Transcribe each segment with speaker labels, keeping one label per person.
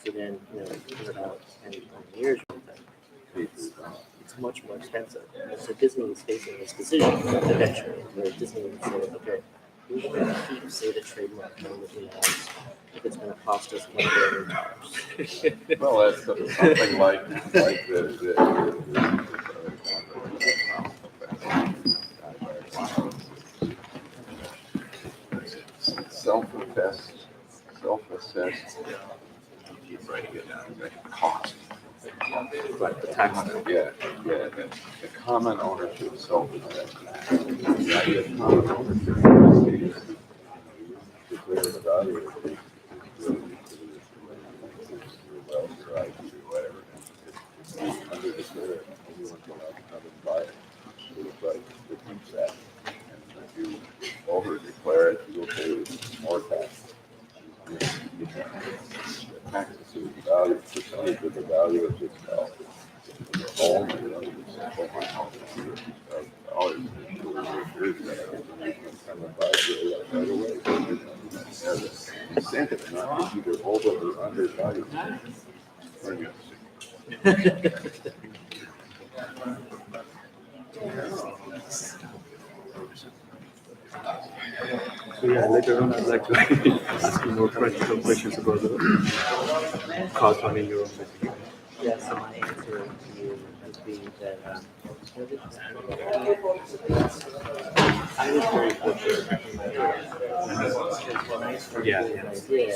Speaker 1: So then, in about 10, 20 years, it's much more expensive. So Disney is facing this decision eventually, where Disney would say, okay, we want to keep, say, the trademark name that we have if it's going to cost us $1 billion.
Speaker 2: Well, that's something like the self-assessed cost.
Speaker 1: Right, the tax.
Speaker 2: Yeah, the common ownership self-assessed. The idea of common ownership is declare the value of the wealth or IP or whatever. It's under declare, everyone's allowed to come and buy it. So the price repeats that. And if you over-declare it, you will pay more tax. The tax is the value, percentage of the value of this house. The home, and my house is $1,000. Come and buy it right away. There's an incentive not to either over or undervalue.
Speaker 3: So yeah, later on I'd like to ask you more practical questions about the crowdfunding your own business.
Speaker 1: Yeah, so my answer to you would be that I was very fortunate in my career. When I started doing what I did,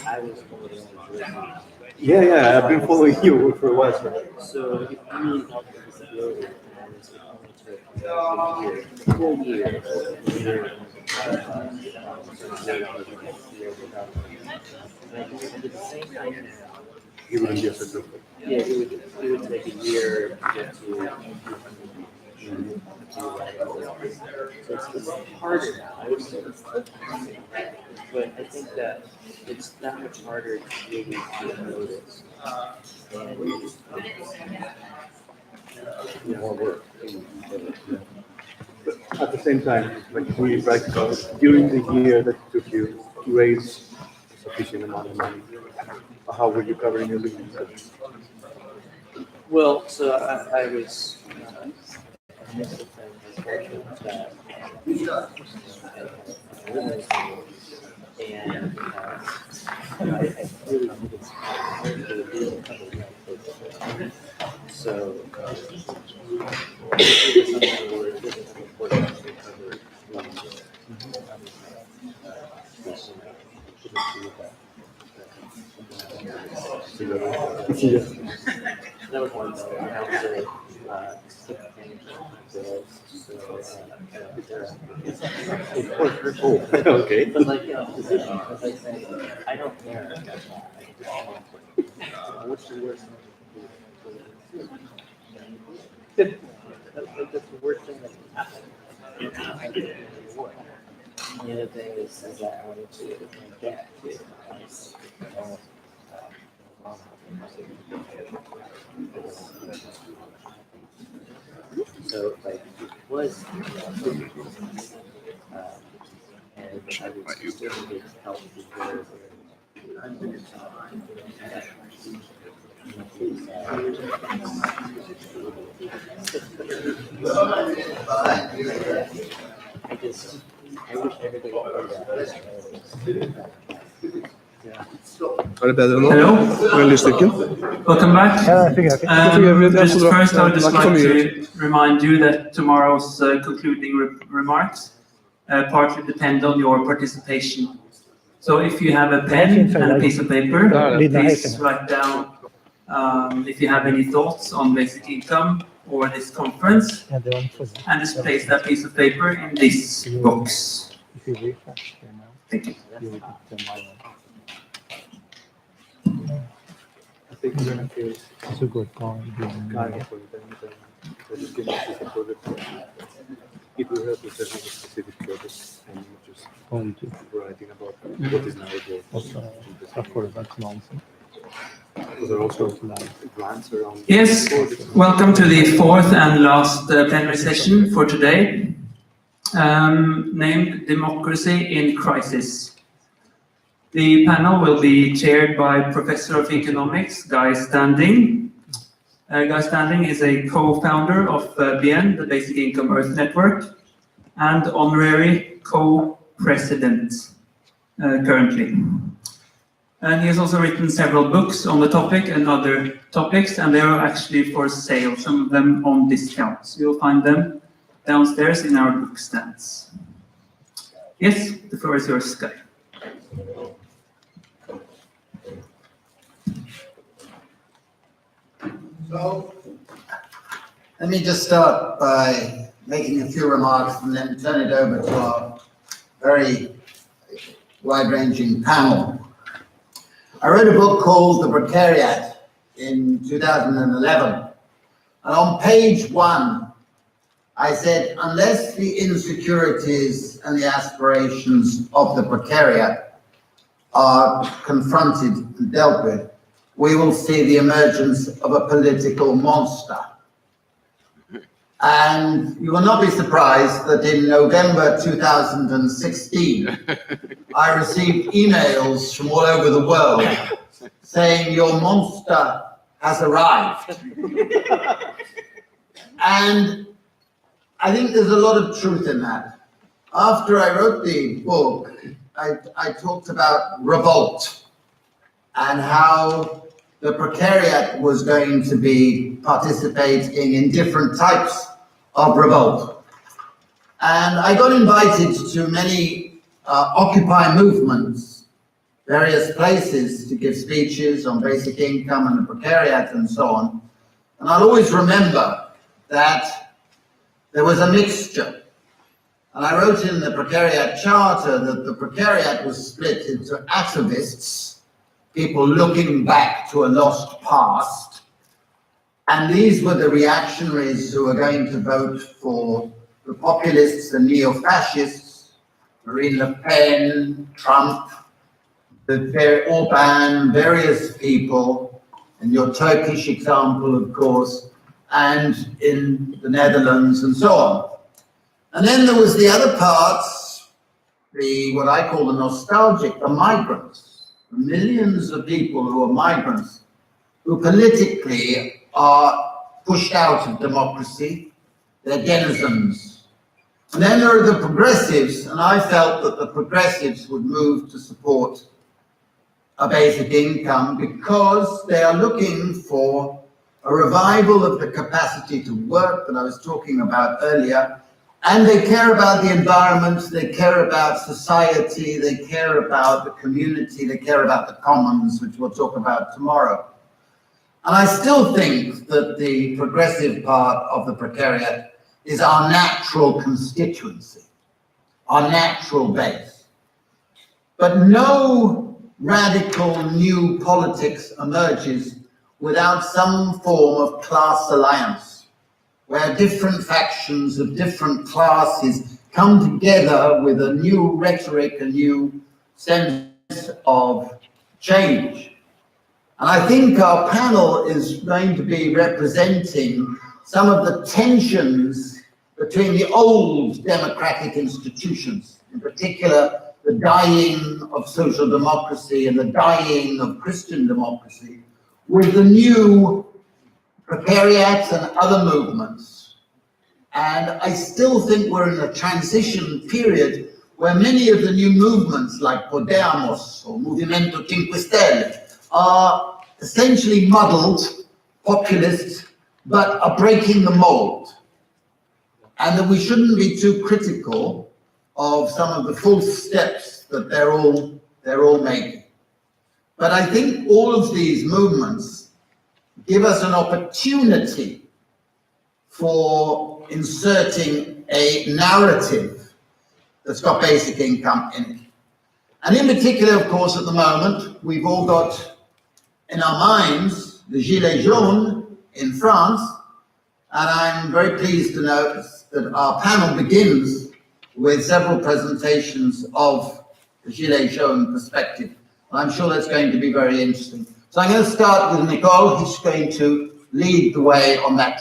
Speaker 1: I was one of the only Jersey.
Speaker 3: Yeah, I've been following you for a while.
Speaker 1: So if you need help with disability, and it's only took a full year, at the same time,
Speaker 3: You wouldn't be successful.
Speaker 1: yeah, it would take a year to get to do so it's harder now. I would say it's but I think that it's that much harder to really get noticed and
Speaker 3: More work. But at the same time, like really practical, during the year that it took you to raise a sufficient amount of money, how were you covering your living expenses?
Speaker 1: well, so I was fortunate that and I really needed so that was one thing. I also
Speaker 3: Okay.
Speaker 1: But like, position, as I say, I don't care. What's the worst thing to do? That's the worst thing that can happen. The other thing is that I wanted to get so like it was and I would still need help because I wish everybody would that.
Speaker 4: Hello, welcome back. Just first, I would just like to remind you that tomorrow's concluding remarks partly depend on your participation. So if you have a pen and a piece of paper, please write down if you have any thoughts on basic income or this conference, and just place that piece of paper in this box. Thank you.
Speaker 3: I think we're going to feel kind of it will help us have a specific purpose and just writing about what is now Because there are also grants around.
Speaker 4: Yes, welcome to the fourth and last plenary session for today. named Democracy in Crisis. The panel will be chaired by Professor of Economics, Guy Standing. Guy Standing is a co-founder of BN, the Basic Income Earth Network, and honorary co-president currently. And he has also written several books on the topic and other topics, and they are actually for sale, some of them on discount. So you'll find them downstairs in our book stands. Yes, the floor is yours, Guy.
Speaker 5: So, let me just start by making a few remarks and then turn it over to our very wide-ranging panel. I wrote a book called The Precariat in 2011, and on page 1, I said, unless the insecurities and the aspirations of the precariat are confronted and dealt with, we will see the emergence of a political monster. And you will not be surprised that in November 2016, I received emails from all over the world saying your monster has arrived. And I think there's a lot of truth in that. After I wrote the book, I talked about revolt and how the precariat was going to be participating in different types of revolt. And I got invited to many Occupy movements, various places, to give speeches on basic income and the precariat and so on. And I'll always remember that there was a mixture. And I wrote in the Precariat Charter that the precariat was split into atavists, people looking back to a lost past, and these were the reactionaries who were going to vote for the populists and neo-fascists, Marine Le Pen, Trump, Orban, various people, and your Turkish example, of course, and in the Netherlands and so on. And then there was the other parts, what I call the nostalgic, the migrants. Millions of people who are migrants, who politically are pushed out of democracy, they're denizens. And then there are the progressives, and I felt that the progressives would move to support a basic income because they are looking for a revival of the capacity to work that I was talking about earlier. And they care about the environment, they care about society, they care about the community, they care about the commons, which we'll talk about tomorrow. And I still think that the progressive part of the precariat is our natural constituency, our natural base. But no radical new politics emerges without some form of class alliance, where different factions of different classes come together with a new rhetoric, a new sense of change. And I think our panel is going to be representing some of the tensions between the old democratic institutions, in particular the dying of social democracy and the dying of Christian democracy, with the new precariats and other movements. And I still think we're in a transition period where many of the new movements like Podemos or Movimento 5 Stelle are essentially muddled, populist, but are breaking the mold. And that we shouldn't be too critical of some of the false steps that they're all making. But I think all of these movements give us an opportunity for inserting a narrative that's got basic income in it. And in particular, of course, at the moment, we've all got in our minds the Gilets jaunes in France, and I'm very pleased to notice that our panel begins with several presentations of the Gilets jaunes perspective. I'm sure that's going to be very interesting. So I'm going to start with Nicole, who's going to lead the way on that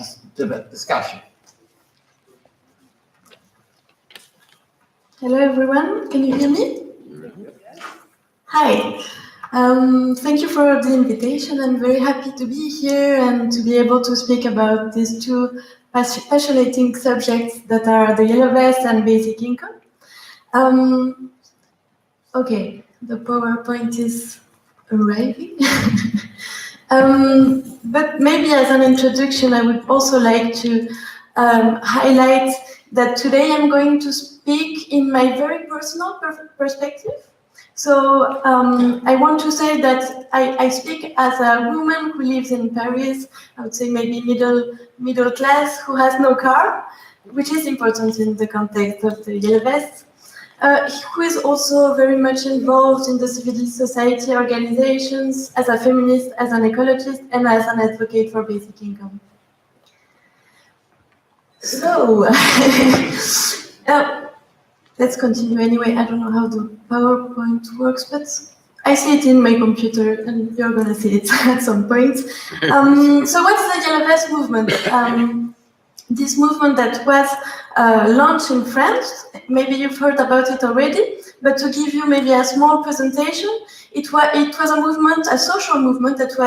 Speaker 5: discussion.
Speaker 6: Hello everyone, can you hear me? Hi. Thank you for the invitation. I'm very happy to be here and to be able to speak about these two fascinating subjects that are the yellow vest and basic income. Okay, the PowerPoint is arriving. But maybe as an introduction, I would also like to highlight that today I'm going to speak in my very personal perspective. So I want to say that I speak as a woman who lives in Paris, I would say maybe middle class, who has no car, which is important in the context of the yellow vest, who is also very much involved in the civil society organizations, as a feminist, as an ecologist, and as an advocate for basic income. So, let's continue anyway. I don't know how the PowerPoint works, but I see it in my computer, and you're going to see it at some point. So what's the Yellow Vest movement? This movement that was launched in France, maybe you've heard about it already, but to give you maybe a small presentation, it was a movement, a social movement that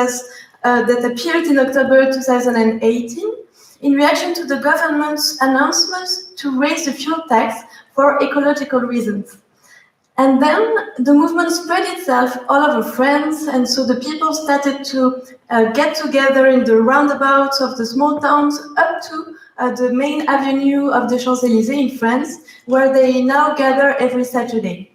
Speaker 6: appeared in October 2018 in reaction to the government's announcements to raise the fuel tax for ecological reasons. And then the movement spread itself all over France, and so the people started to get together in the roundabouts of the small towns up to the main avenue of the Champs-Élysées in France, where they now gather every Saturday.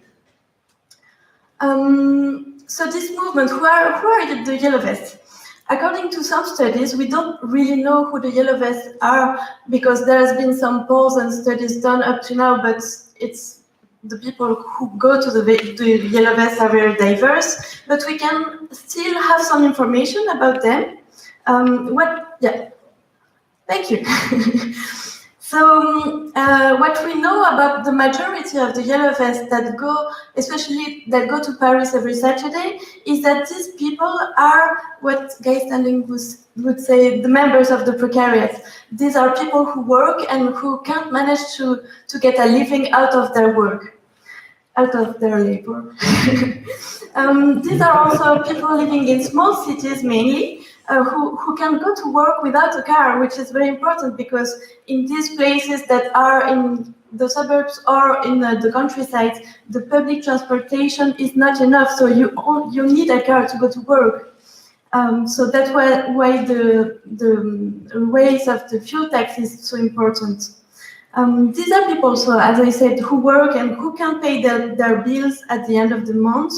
Speaker 6: So this movement, who are the Yellow Vests? According to some studies, we don't really know who the Yellow Vests are, because there has been some polls and studies done up to now, but it's the people who go to the Yellow Vests are very diverse, but we can still have some information about them. Thank you. So what we know about the majority of the Yellow Vests that go to Paris every Saturday is that these people are what Guy Standing would say the members of the precariat. These are people who work and who can't manage to get a living out of their work, out of their labor. These are also people living in small cities mainly, who can go to work without a car, which is very important because in these places that are in the suburbs or in the countryside, the public transportation is not enough, so you need a car to go to work. So that's why the raise of the fuel tax is so important. These are people, so as I said, who work and who can pay their bills at the end of the month,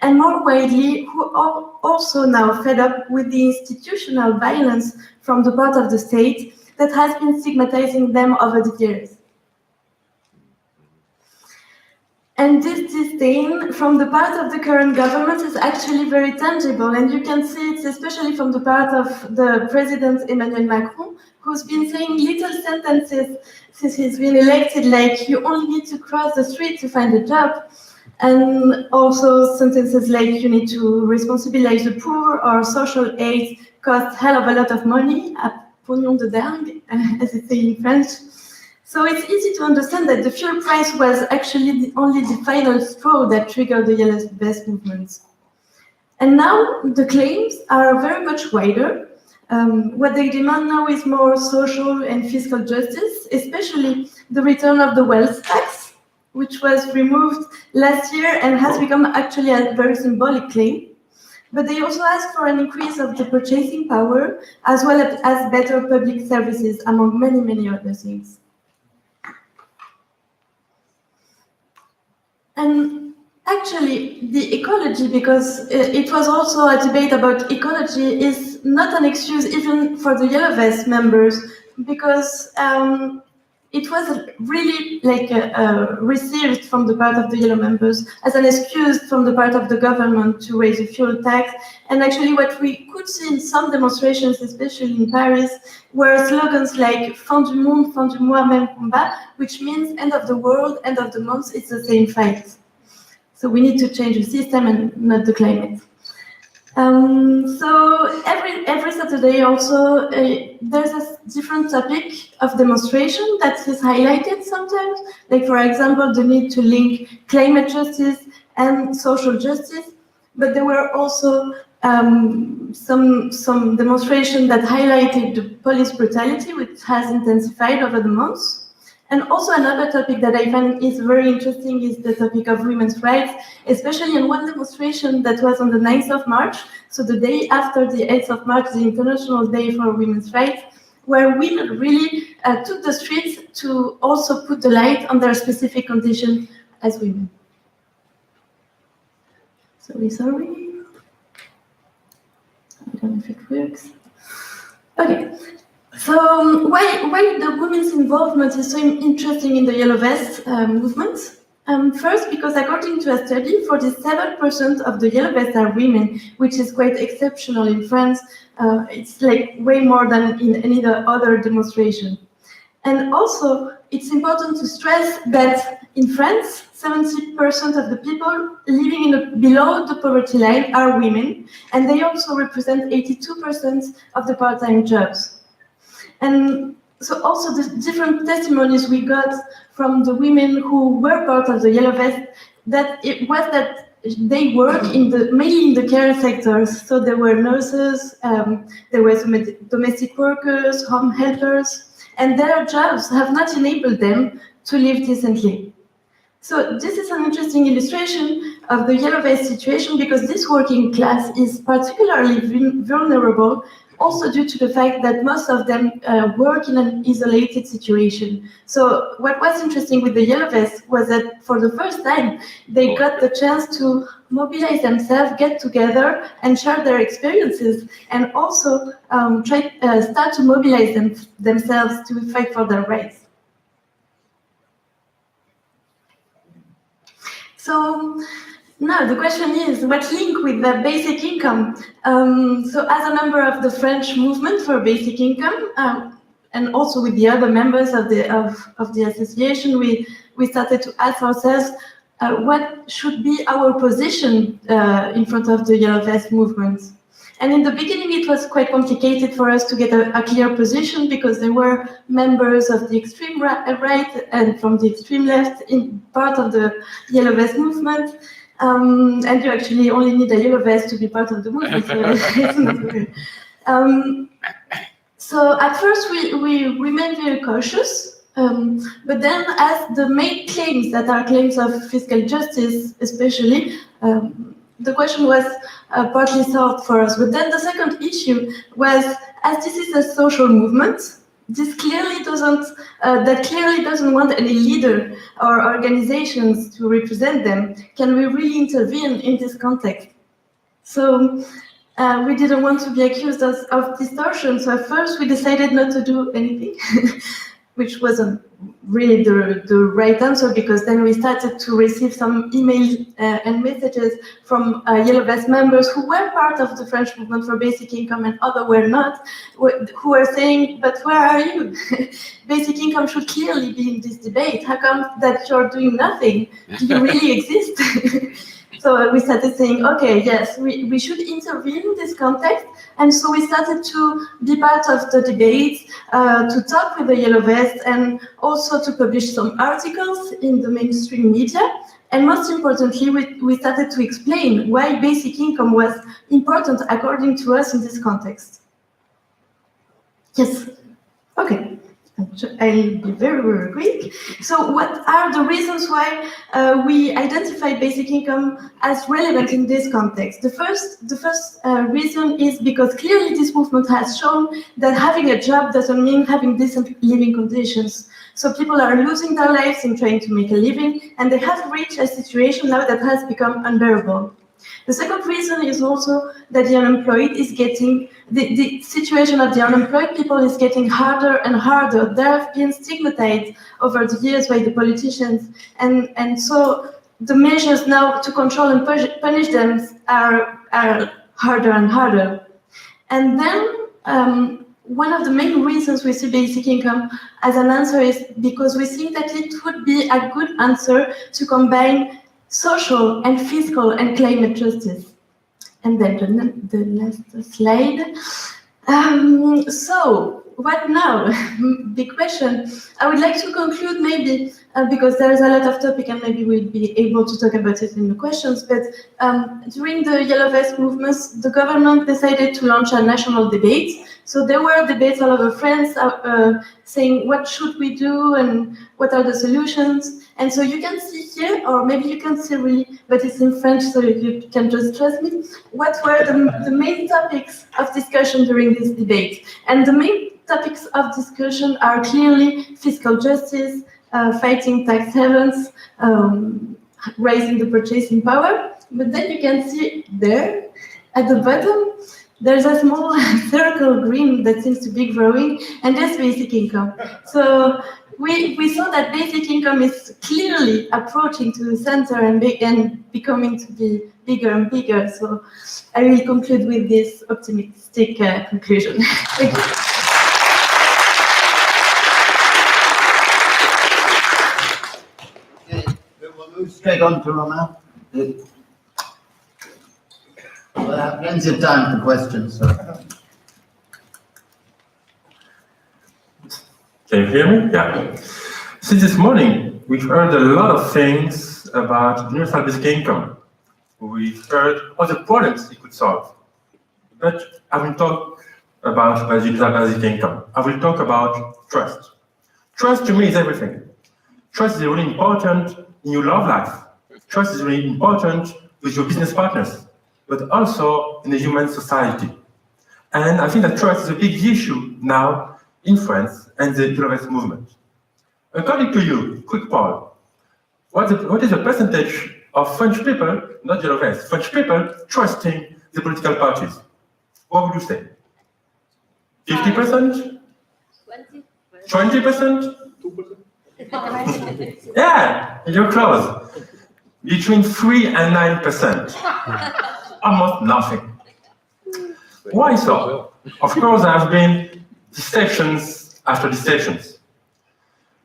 Speaker 6: and more widely, who are also now fed up with the institutional violence from the part of the state that has been stigmatizing them over the years. And this disdain from the part of the current government is actually very tangible, and you can see it especially from the part of the President Emmanuel Macron, who's been saying little sentences since he's been elected, like you only need to cross the street to find a job, and also sentences like you need to responsibilize the poor, or social aid costs hell of a lot of money, à pognon de dingue, as they say in French. So it's easy to understand that the fuel price was actually only the final straw that triggered the Yellow Vest movement. And now the claims are very much wider. What they demand now is more social and fiscal justice, especially the return of the wealth tax, which was removed last year and has become actually a very symbolic claim. But they also ask for an increase of the purchasing power, as well as better public services, among many, many other things. And actually, the ecology, because it was also a debate about ecology, is not an excuse even for the Yellow Vest members, because it was really received from the part of the Yellow members as an excuse from the part of the government to raise the fuel tax. And actually what we could see in some demonstrations, especially in Paris, were slogans like fin du monde, fin du mois, même combat, which means end of the world, end of the month, it's the same fight. So we need to change the system and not the climate. So every Saturday also there's a different topic of demonstration that is highlighted sometimes. Like for example, the need to link climate justice and social justice. But there were also some demonstration that highlighted the police brutality, which has intensified over the months. And also another topic that I find is very interesting is the topic of women's rights, especially in one demonstration that was on the 9th of March, so the day after the 8th of March, the International Day for Women's Rights, where women really took the streets to also put the light on their specific condition as women. Sorry. I don't know if it works. Okay. So why the women's involvement is so interesting in the Yellow Vest movement? First, because according to a study, 47% of the Yellow Vests are women, which is quite exceptional in France. It's like way more than in any other demonstration. And also, it's important to stress that in France, 70% of the people living below the poverty line are women, and they also represent 82% of the part-time jobs. And so also the different testimonies we got from the women who were part of the Yellow Vest, that it was that they work mainly in the care sectors. So there were nurses, there were domestic workers, home helpers, and their jobs have not enabled them to live decently. So this is an interesting illustration of the Yellow Vest situation, because this working class is particularly vulnerable, also due to the fact that most of them work in an isolated situation. So what was interesting with the Yellow Vest was that for the first time, they got the chance to mobilize themselves, get together and share their experiences, and also start to mobilize themselves to fight for their rights. So now the question is, what link with the basic income? So as a member of the French movement for basic income, and also with the other members of the association, we started to ask ourselves, what should be our position in front of the Yellow Vest movement? And in the beginning, it was quite complicated for us to get a clear position, because there were members of the extreme right and from the extreme left in part of the Yellow Vest movement. And you actually only need a yellow vest to be part of the movement. So at first we remained very cautious, but then as the main claims that are claims of fiscal justice, especially, the question was partly solved for us. But then the second issue was, as this is a social movement, this clearly doesn't want any leader or organizations to represent them. Can we really intervene in this context? So we didn't want to be accused of distortion. So at first we decided not to do anything, which wasn't really the right answer, because then we started to receive some emails and messages from Yellow Vest members who were part of the French movement for basic income and others were not, who were saying, but where are you? Basic income should clearly be in this debate. How come that you're doing nothing? Do you really exist? So we started saying, okay, yes, we should intervene in this context. And so we started to be part of the debates, to talk with the Yellow Vest, and also to publish some articles in the mainstream media. And most importantly, we started to explain why basic income was important according to us in this context. Yes, okay. I'll be very, very quick. So what are the reasons why we identify basic income as relevant in this context? The first reason is because clearly this movement has shown that having a job doesn't mean having decent living conditions. So people are losing their lives in trying to make a living, and they have reached a situation now that has become unbearable. The second reason is also that the unemployed is getting, the situation of the unemployed people is getting harder and harder. They have been stigmatized over the years by the politicians, and so the measures now to control and punish them are harder and harder. And then one of the main reasons we see basic income as an answer is because we think that it would be a good answer to combine social and fiscal and climate justice. And then the last slide. So, what now? Big question. I would like to conclude maybe, because there's a lot of topic and maybe we'll be able to talk about it in the questions, but during the Yellow Vest movements, the government decided to launch a national debate. So there were debates all over France saying what should we do and what are the solutions. And so you can see here, or maybe you can see really, but it's in French, so you can just trust me, what were the main topics of discussion during this debate. And the main topics of discussion are clearly fiscal justice, fighting tax havens, raising the purchasing power. But then you can see there, at the bottom, there's a small circle green that seems to be growing, and that's basic income. So we saw that basic income is clearly approaching to the center and becoming to be bigger and bigger. So I will conclude with this optimistic conclusion. Thank you.
Speaker 5: We'll move straight on to Romain. We'll have plenty of time for questions. So.
Speaker 7: Can you hear me? Yeah. Since this morning, we've heard a lot of things about universal basic income. We've heard all the problems it could solve. But I will talk about universal basic income. I will talk about trust. Trust to me is everything. Trust is really important in your love life. Trust is really important with your business partners, but also in the human society. And I think that trust is a big issue now in France and the Yellow Vest movement. According to you, quick poll, what is the percentage of French people, not Yellow Vest, French people trusting the political parties? What would you say? 50%? 20%?
Speaker 3: 2%?
Speaker 7: Yeah, you're close. Between 3 and 9%. Almost nothing. Why so? Of course, there have been dissections after dissections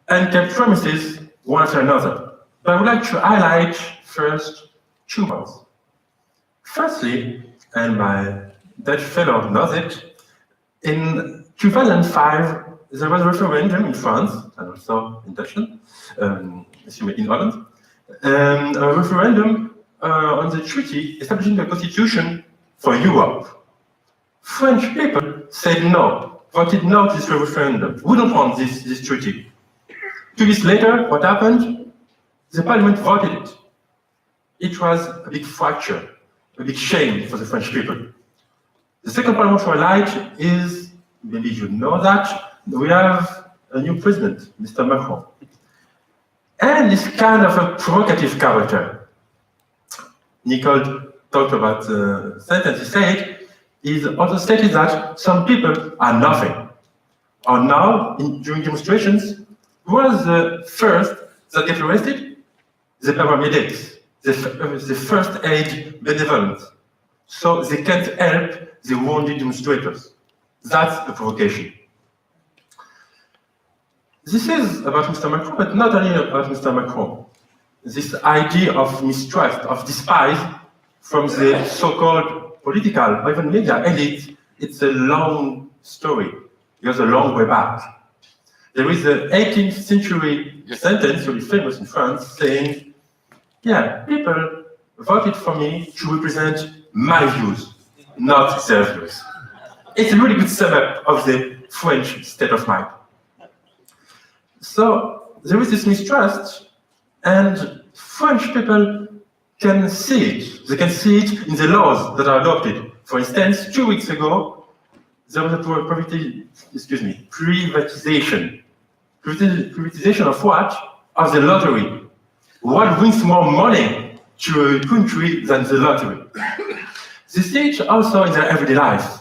Speaker 7: and kept promises one after another. But I would like to highlight first 2 points. Firstly, and my Dutch fellow knows it, in 2005, there was a referendum in France, and also in Dutchland, in Holland, a referendum on the treaty establishing a constitution for Europe. French people said no, voted no to this referendum. We don't want this treaty. 2 years later, what happened? The parliament voted it. It was a big fracture, a big shame for the French people. The second point I want to highlight is, maybe you know that, we have a new president, Mr. Macron. And he's kind of a provocative character. Nicole talked about the sentence he said. He's also stated that some people are nothing. Or now, during demonstrations, who was the first that get arrested? The paramedics, the first aid benevolent. So they can't help the wounded demonstrators. That's a provocation. This is about Mr. Macron, but not only about Mr. Macron. This idea of mistrust, of despise from the so-called political or even media elite, it's a long story. It goes a long way back. There is an 18th century sentence, really famous in France, saying, yeah, people voted for me to represent my views, not their views. It's a really good sum up of the French state of mind. So there is this mistrust, and French people can see it. They can see it in the laws that are adopted. For instance, 2 weeks ago, there was a privatization. Privatization of what? Of the lottery. What brings more money to a country than the lottery? They see it also in their everyday life.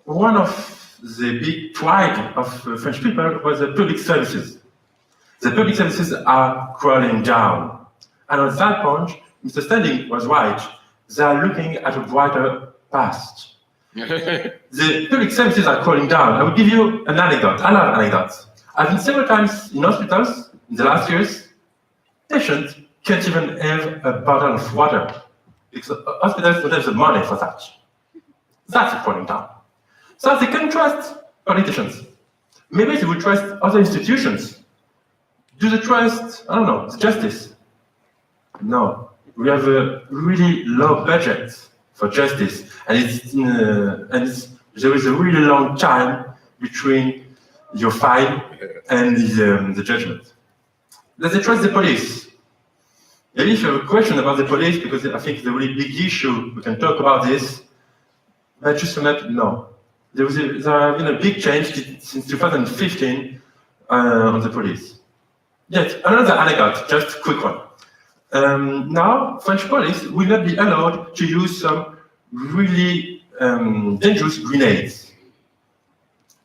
Speaker 7: One of the big pride of French people was the public services. The public services are crawling down. And at that point, Mr. Standing was right. They are looking at a brighter past. The public services are crawling down. I will give you an anecdote. I love anecdotes. I've been several times in hospitals in the last years. Patients can't even have a bottle of water. because hospitals don't have the money for that. That's the problem now. So they can trust politicians. Maybe they will trust other institutions. Do they trust, I don't know, justice? No. We have a really low budget for justice, and there is a really long time between your fine and the judgment. Does they trust the police? Maybe if you have a question about the police, because I think it's a really big issue, we can talk about this, but just to note, no. There has been a big change since 2015 on the police. Yet, another anecdote, just a quick one. Now, French police will not be allowed to use some really dangerous grenades.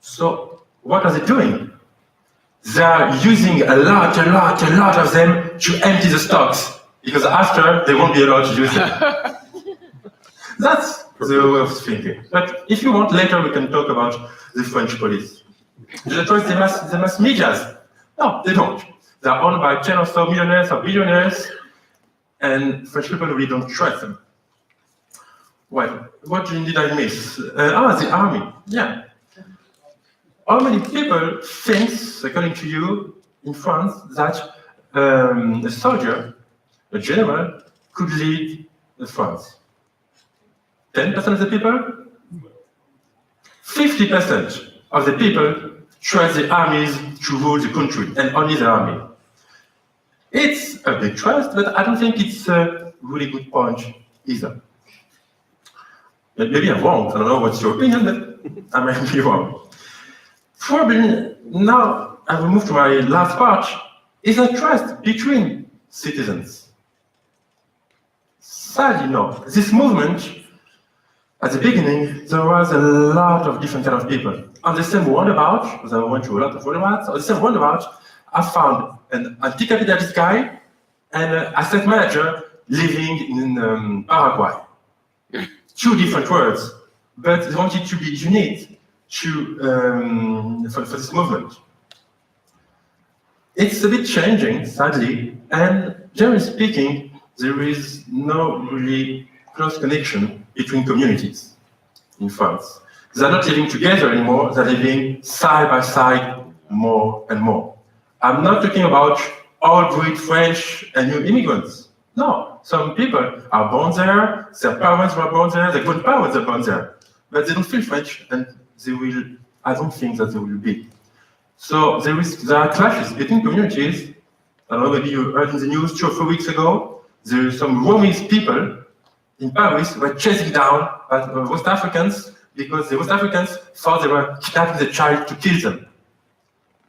Speaker 7: So, what are they doing? They are using a lot of them to empty the stocks, because after, they won't be allowed to use them. That's the way of thinking. But if you want, later we can talk about the French police. Do they trust the mass media? No, they don't. They are owned by 10 or so millionaires or billionaires, and French people really don't trust them. Well, what did I miss? The army. Yeah. How many people think, according to you, in France, that a soldier, a general, could lead France? 10% of the people? 50% of the people trust the armies to rule the country, and only the army. It's a big trust, but I don't think it's a really good point either. Maybe I'm wrong, I don't know what's your opinion, but I might be wrong. Probably now, I will move to my last part, is a trust between citizens. Sadly, no. This movement, at the beginning, there was a lot of different kind of people. On the same roundabout, because I went to a lot of roundabouts, on the same roundabout, I found an anti-capitalist guy and an asset manager living in Paraguay. Two different worlds, but they wanted to be unique for this movement. It's a bit changing, sadly, and generally speaking, there is no really close connection between communities in France. They're not living together anymore, they're living side by side more and more. I'm not talking about all great French and new immigrants. No, some people are born there, their parents were born there, their grandparents are born there, but they don't feel French, and they will, I don't think that they will be. So there are clashes between communities. I don't know, maybe you heard in the news 2 or 3 weeks ago, there are some Romese people in Paris who were chasing down West Africans because the West Africans thought they were kidnapping the child to kill them.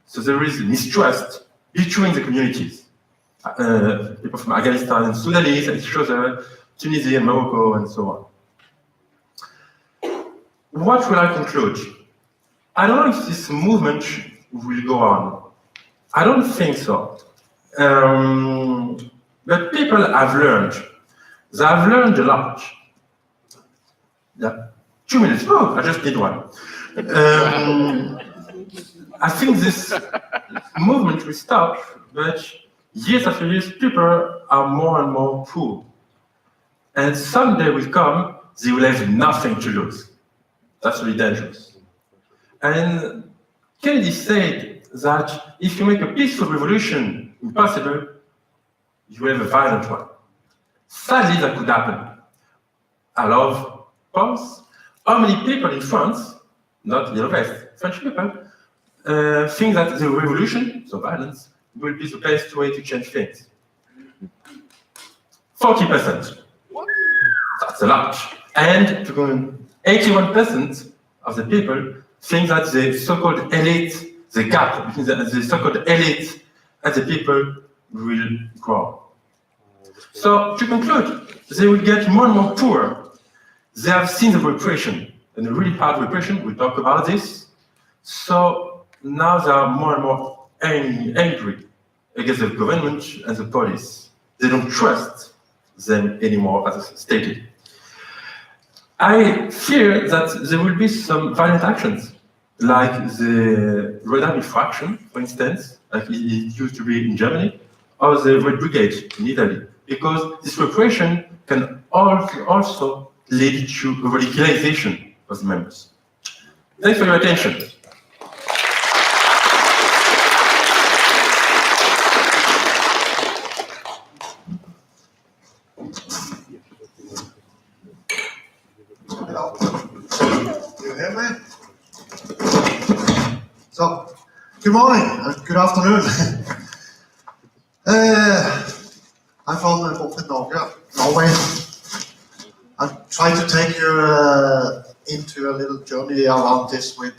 Speaker 7: So there is mistrust between the communities. People from Afghanistan and Sudanese, and each other, Tunisia, Morocco, and so on. What will I conclude? I don't know if this movement will go on. I don't think so. But people have learned. They have learned a lot. Yeah. 2 minutes. Oh, I just did one. I think this movement will stop, but years after years, people are more and more poor. And someday will come, they will have nothing to lose. That's really dangerous. And Kennedy said that if you make a peaceful revolution impossible, you will have a violent one. Sadly, that could happen. I love France. How many people in France, not the West, French people, think that the revolution, so violence, will be the best way to change things? 40%. That's a lot. And 81% of the people think that the so-called elite, the gap between the so-called elite and the people will grow. So, to conclude, they will get more and more poor. They have seen the repression, and a really hard repression, we'll talk about this. So, now they are more and more angry against the government and the police. They don't trust them anymore, as stated. I fear that there will be some violent actions, like the Red Army faction, for instance, like it used to be in Germany, or the Red Brigade in Italy. because this repression can also lead to radicalization of the members. Thanks for your attention.
Speaker 8: Hello. You hear me? So, good morning and good afternoon. I'm from Norway. I'm trying to take you into a little journey around this with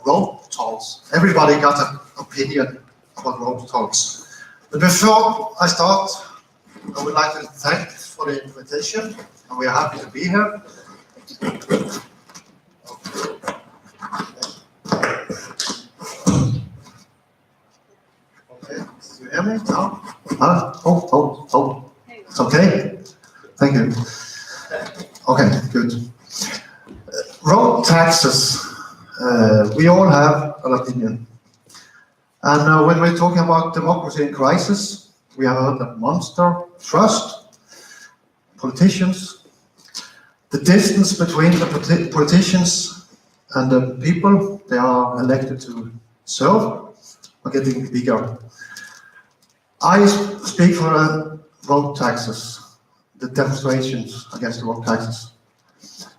Speaker 8: road tolls. Everybody got an opinion about road tolls. But before I start, I would like to thank for the invitation, and we are happy to be here. Okay, do you hear me now? Oh, it's okay. Thank you. Okay, good. Road taxes. We all have an opinion. And when we're talking about democracy in crisis, we have heard that monster, trust, politicians, the distance between the politicians and the people they are elected to serve are getting bigger. I speak for road taxes, the demonstrations against the road taxes,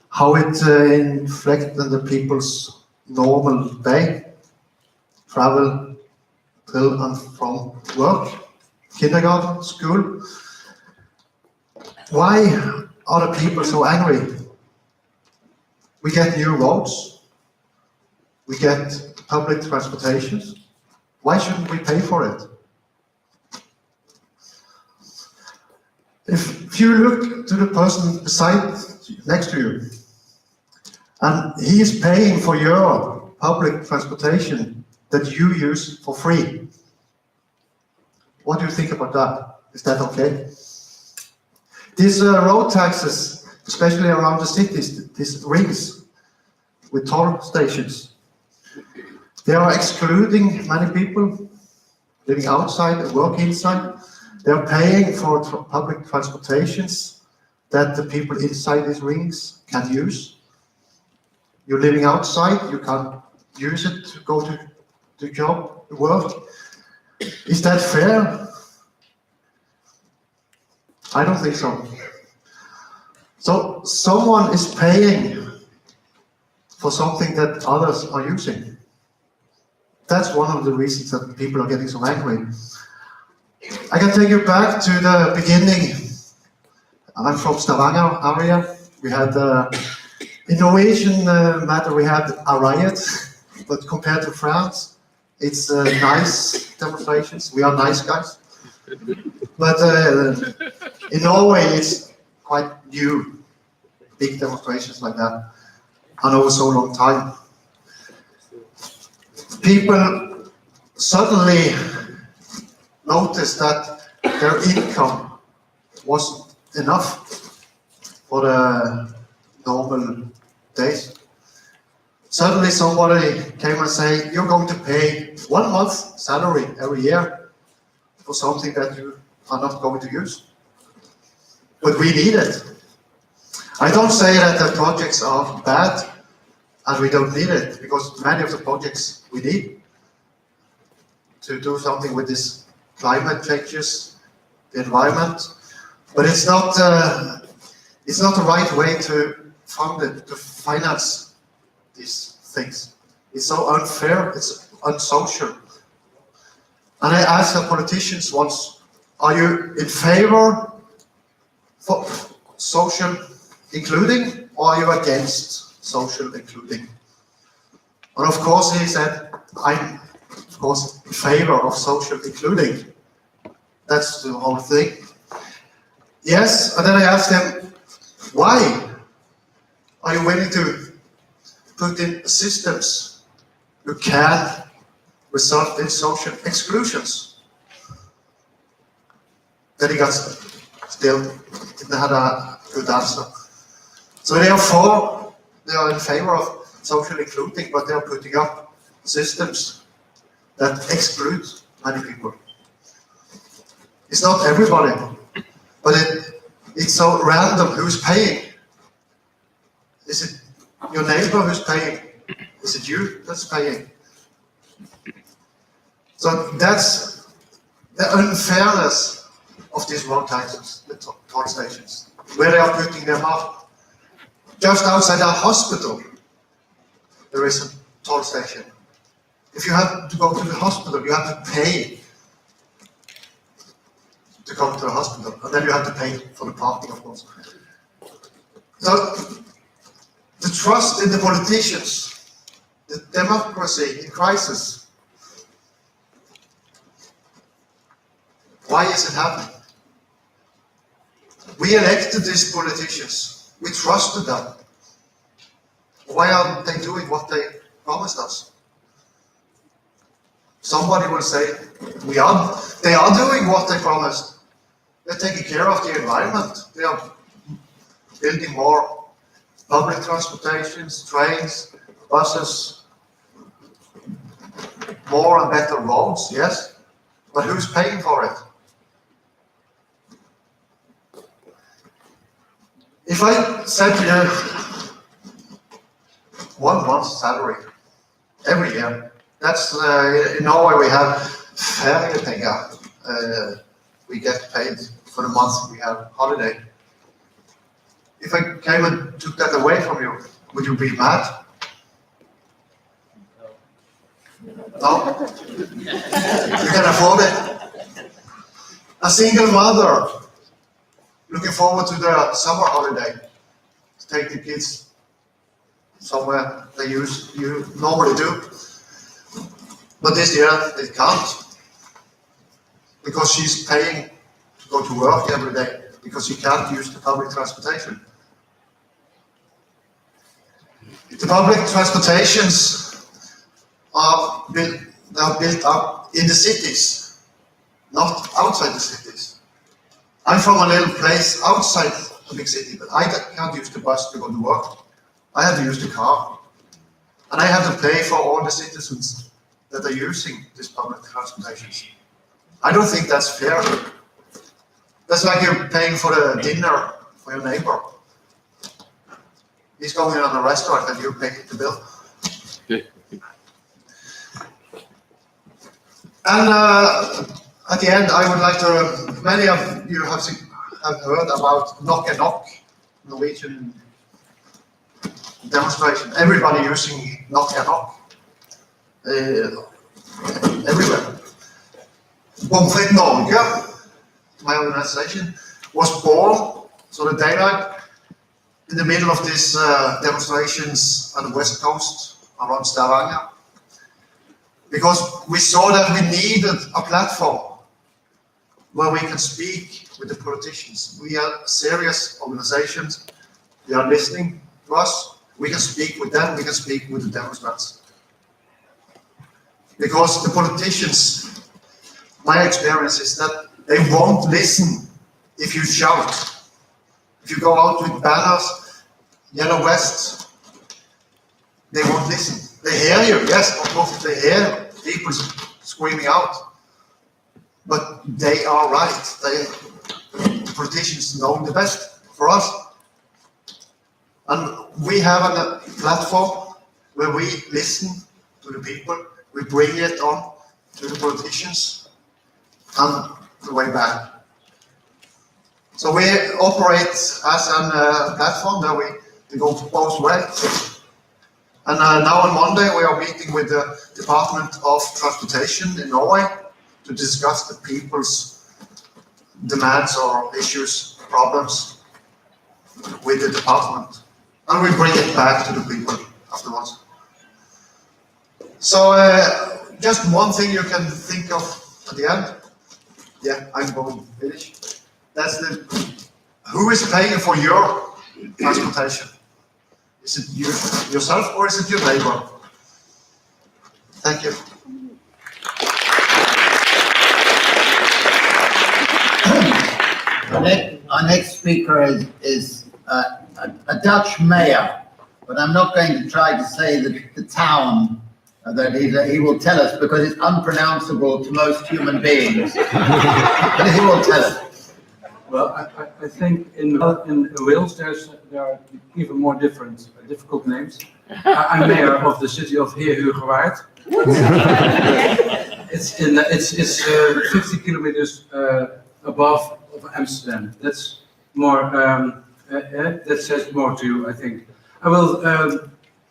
Speaker 8: how it inflicts on the people's normal day, travel till and from work, kindergarten, school. Why are the people so angry? We get new roads, we get public transportations. Why shouldn't we pay for it? If you look to the person beside, next to you, and he is paying for your public transportation that you use for free, what do you think about that? Is that okay? These road taxes, especially around the cities, these rings with toll stations, they are excluding many people living outside and working inside. They're paying for public transportations that the people inside these rings can use. You're living outside, you can't use it to go to job, work. Is that fair? I don't think so. So someone is paying for something that others are using. That's one of the reasons that people are getting so angry. I can take you back to the beginning. I'm from Stavanger area. We had, in Norwegian matter, we had a riot, but compared to France, it's nice demonstrations. We are nice guys. But in Norway, it's quite new, big demonstrations like that, and over so long time. People suddenly noticed that their income wasn't enough for the normal days. Suddenly somebody came and said, you're going to pay 1 month's salary every year for something that you are not going to use. But we need it. I don't say that the projects are bad and we don't need it, because many of the projects we need to do something with this climate changes, the environment, but it's not the right way to fund it, to finance these things. It's so unfair, it's unsocial. And I asked the politicians once, are you in favor for social including, or are you against social including? And of course he said, I'm of course in favor of social including. That's the whole thing. Yes, and then I asked them, why are you willing to put in systems that can result in social exclusions? Then he got still didn't have a good answer. So therefore, they are in favor of social including, but they are putting up systems that exclude many people. It's not everybody, but so random who's paying. Is it your neighbor who's paying? Is it you that's paying? So that's the unfairness of these road taxes, the toll stations, where they are putting them up. Just outside our hospital, there is a toll station. If you have to go to the hospital, you have to pay to come to the hospital, and then you have to pay for the parking, of course. So the trust in the politicians, the democracy in crisis. Why is it happening? We elected these politicians. We trusted them. Why aren't they doing what they promised us? Somebody will say, they are doing what they promised. They're taking care of the environment. They are building more public transportations, trains, buses, more and better roads, yes. But who's paying for it? If I said to you, 1 month's salary every year, that's in Norway we have feriepenger. We get paid for the month we have holiday. If I came and took that away from you, would you be mad? No? You can afford it. A single mother looking forward to their summer holiday, to take the kids somewhere you normally do. But this year they can't, because she's paying to go to work every day, because she can't use the public transportation. The public transportations are built up in the cities, not outside the cities. I'm from a little place outside a big city, but I can't use the bus to go to work. I have to use the car. And I have to pay for all the citizens that are using this public transportation. I don't think that's fair. That's like you're paying for the dinner for your neighbor. He's going on a restaurant and you pay the bill. And at the end, I would like to, many of you have heard about knock and knock, Norwegian demonstration. Everybody using knock and knock. Everywhere. Untitled Norge, my organization, was born, so the daylight, in the middle of these demonstrations on the west coast around Stavanger, because we saw that we needed a platform where we can speak with the politicians. We are serious organizations. They are listening to us. We can speak with them. We can speak with the demonstrants. Because the politicians, my experience is that they won't listen if you shout. If you go out with banners, Yellow West, they won't listen. They hear you, yes, of course, they hear people screaming out. But they are right. The politicians know the best for us. And we have a platform where we listen to the people, we bring it on to the politicians and the way back. So we operate as a platform that we go both ways. And now on Monday we are meeting with the Department of Transportation in Norway to discuss the people's demands or issues, problems with the department. And we bring it back to the people afterwards. So just one thing you can think of at the end. Yeah, I'm going to finish. That's who is paying for your transportation? Is it you yourself or is it your neighbor? Thank you.
Speaker 5: Our next speaker is a Dutch mayor, but I'm not going to try to say the town that he will tell us because it's unpronounceable to most human beings. But he will tell us.
Speaker 3: Well, I think in Wales there are even more difficult names. I'm mayor of the city of Heerhugowaard. It's 50 kilometers above of Amsterdam. That's more. That says more to you, I think. I will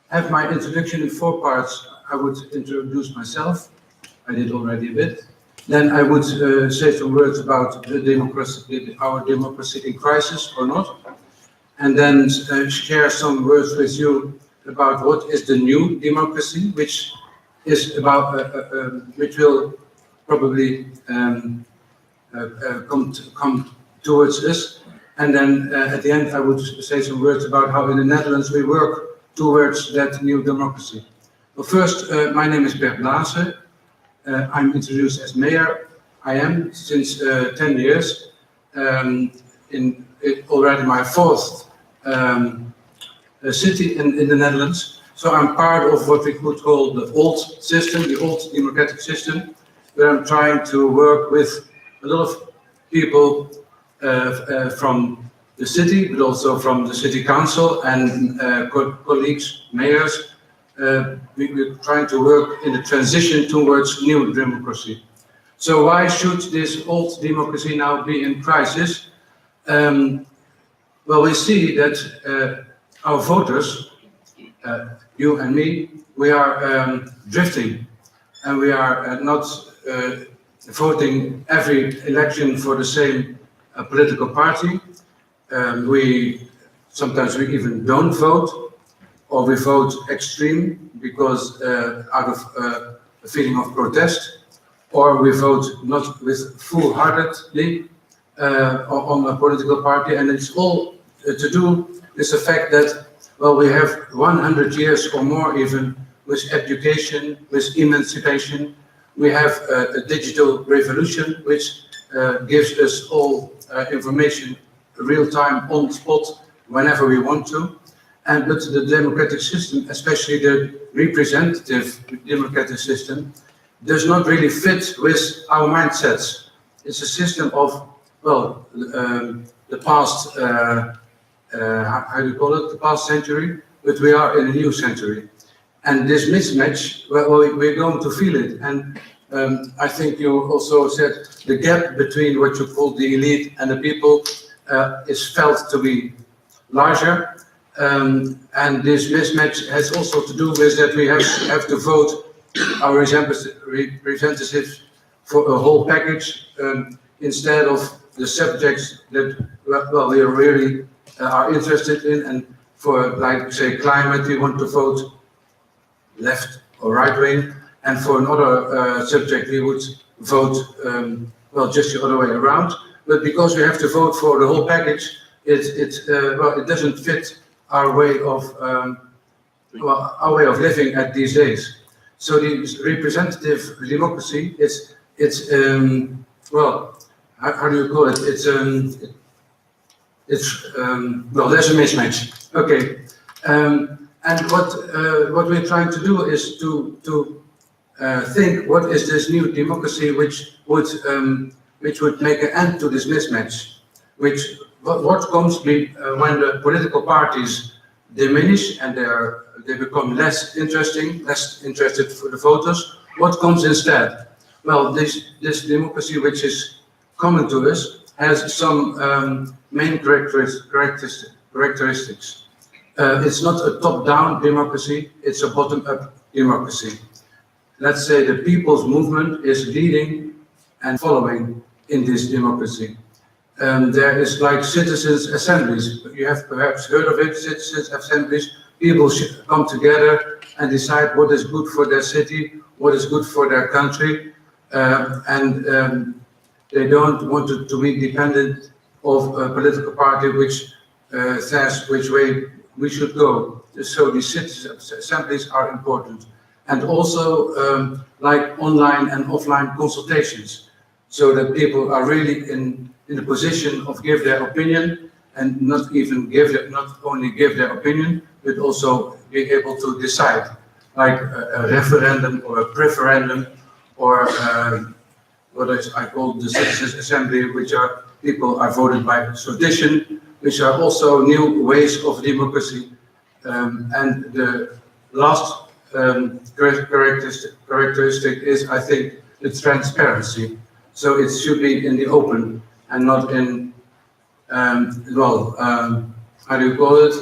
Speaker 3: have my introduction in 4 parts. I would introduce myself. I did already a bit. Then I would say some words about the democracy, our democracy in crisis or not, and then share some words with you about what is the new democracy, which is about which will probably come towards us. And then at the end, I would say some words about how in the Netherlands we work towards that new democracy. Well, first, my name is Bert Blaase. I'm introduced as mayor. I am since 10 years, in already my 4th city in the Netherlands. So I'm part of what we could call the old system, the old democratic system, where I'm trying to work with a lot of people from the city, but also from the city council and colleagues, mayors. We're trying to work in the transition towards new democracy. So why should this old democracy now be in crisis? Well, we see that our voters, you and me, we are drifting, and we are not voting every election for the same political party. Sometimes we even don't vote, or we vote extreme because out of a feeling of protest, or we vote not with full-heartedly on a political party, and it's all to do with the fact that, well, we have 100 years or more even with education, with emancipation. We have a digital revolution which gives us all information real time, on the spot, whenever we want to. But the democratic system, especially the representative democratic system, does not really fit with our mindsets. It's a system of, well, the past, how do you call it, the past century, but we are in a new century. And this mismatch, well, we're going to feel it. And I think you also said the gap between what you call the elite and the people is felt to be larger. And this mismatch has also to do with that we have to vote our representatives for a whole package instead of the subjects that, well, we really are interested in. And for, like, say, climate, we want to vote left or right wing. And for another subject, we would vote, well, just the other way around. But because we have to vote for the whole package, well, it doesn't fit our way of living at these days. So the representative democracy it's well, how do you call it? Well, there's a mismatch. Okay, and what we're trying to do is to think what is this new democracy which would make an end to this mismatch, what comes when the political parties diminish and they become less interested for the voters. What comes instead? Well, this democracy which is common to us has some main characteristics. It's not a top-down democracy, it's a bottom-up democracy. Let's say the people's movement is leading and following in this democracy. There is like citizens' assemblies. You have perhaps heard of it, citizens' assemblies. People should come together and decide what is good for their city, what is good for their country, and they don't want to be dependent of a political party which says which way we should go. So the citizens' assemblies are important. And also like online and offline consultations, so that people are really in the position of give their opinion, and not only give their opinion, but also be able to decide, like a referendum or a preferendum, or what I call the citizens' assembly, which are people are voted by tradition, which are also new ways of democracy. And the last characteristic is, I think, the transparency. So it should be in the open and not in, how do you call it?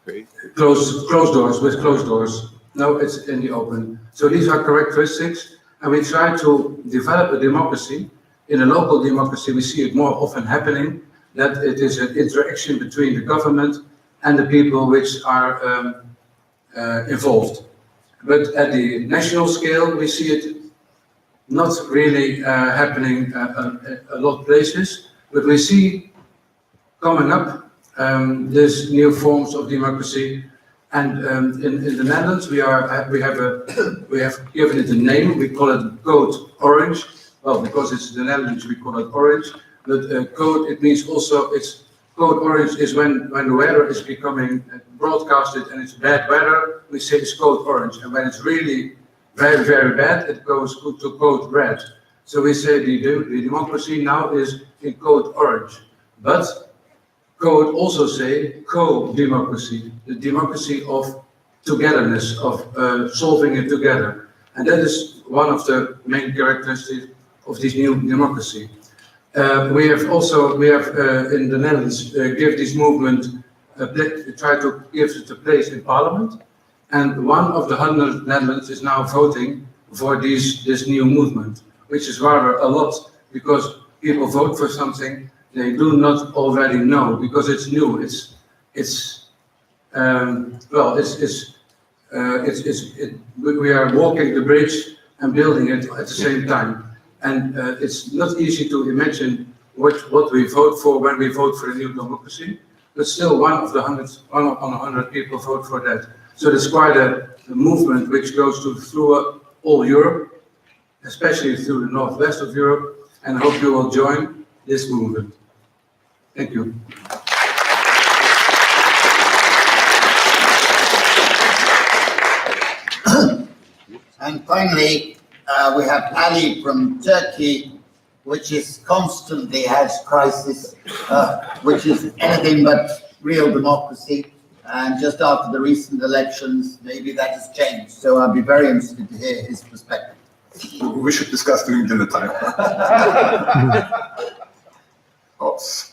Speaker 2: Okay.
Speaker 3: Closed doors, with closed doors. No, it's in the open. So these are characteristics, and we try to develop a democracy. In a local democracy, we see it more often happening, that it is an interaction between the government and the people which are involved. But at the national scale, we see it not really happening a lot of places, but we see coming up these new forms of democracy. And in the Netherlands, we have given it a name. We call it Code Orange. Well, because it's the Netherlands, we call it Orange. But code, it means also Code Orange is when the weather is becoming broadcasted and it's bad weather, we say it's Code Orange. And when it's really very, very bad, it goes to Code Red. So we say the democracy now is in Code Orange. But Code also say co-democracy, the democracy of togetherness, of solving it together. And that is one of the main characteristics of this new democracy. We have in the Netherlands give this movement try to give it a place in Parliament, and one of the 100 Netherlands is now voting for this new movement, which is rather a lot, because people vote for something they do not already know, because it's new. We are walking the bridge and building it at the same time. And it's not easy to imagine what we vote for when we vote for a new democracy, but still one on 100 people vote for that. So there's quite a movement which goes through all Europe, especially through the northwest of Europe, and I hope you will join this movement. Thank you.
Speaker 5: And finally, we have Ali from Turkey, which is constantly has crisis, which is anything but real democracy. And just after the recent elections, maybe that has changed. So I'd be very interested to hear his perspective.
Speaker 9: We should discuss during dinner time. Oops.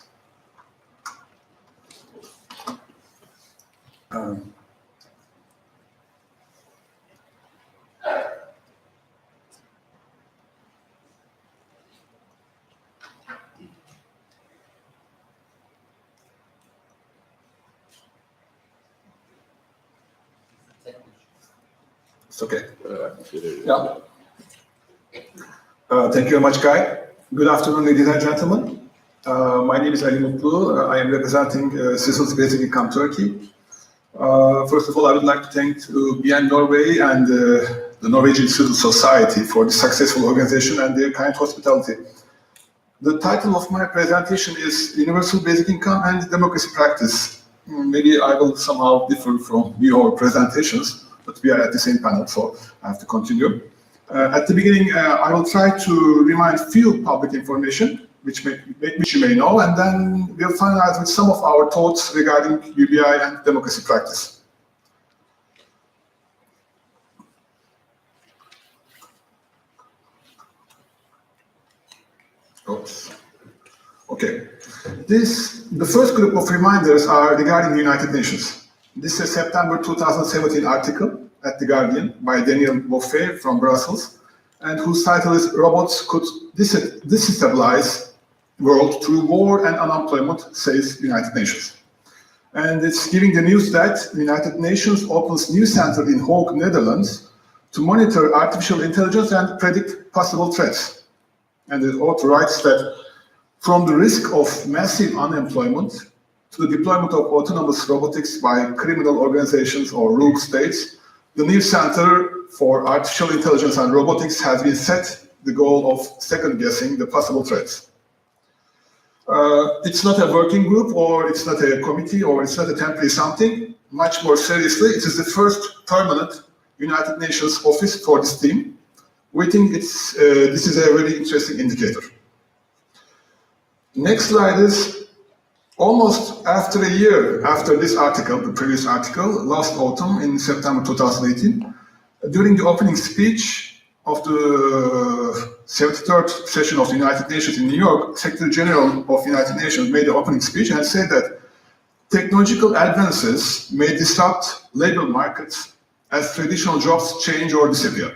Speaker 9: It's okay. Yeah. Thank you very much, Guy. Good afternoon, ladies and gentlemen. My name is Ali Mutlu. I am representing Civil Basic Income Turkey. First of all, I would like to thank UBI Norway and the Norwegian Civil Society for the successful organization and their kind hospitality. The title of my presentation is Universal Basic Income and Democracy Practice. Maybe I will somehow differ from your presentations, but we are at the same panel, so I have to continue. At the beginning, I will try to remind few public information, which you may know, and then we'll finalize with some of our thoughts regarding UBI and democracy practice. Oops. Okay. The first group of reminders are regarding the United Nations. This is a September 2017 article at The Guardian by Daniel Boffet from Brussels, and whose title is Robots Could Destabilize World Through War and Unemployment, says United Nations. And it's giving the news that the United Nations opens new center in Hague, Netherlands, to monitor artificial intelligence and predict possible threats. And the author writes that from the risk of massive unemployment to the deployment of autonomous robotics by criminal organizations or rogue states, the new Center for Artificial Intelligence and Robotics has been set the goal of second-guessing the possible threats. It's not a working group, or it's not a committee, or it's not a temporary something. Much more seriously, it is the first permanent United Nations office for this theme. We think this is a really interesting indicator. Next slide is almost after a year after this article, the previous article, last autumn in September 2018, during the opening speech of the 73rd session of the United Nations in New York, Secretary General of the United Nations made the opening speech and said that technological advances may disrupt labor markets as traditional jobs change or disappear.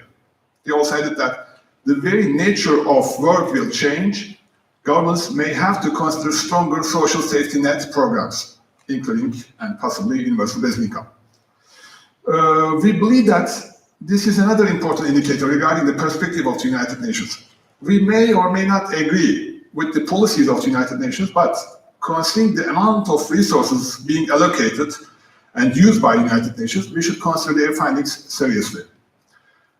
Speaker 9: He also added that the very nature of work will change. Governments may have to consider stronger social safety net programs, including and possibly universal basic income. We believe that this is another important indicator regarding the perspective of the United Nations. We may or may not agree with the policies of the United Nations, but considering the amount of resources being allocated and used by the United Nations, we should consider their findings seriously.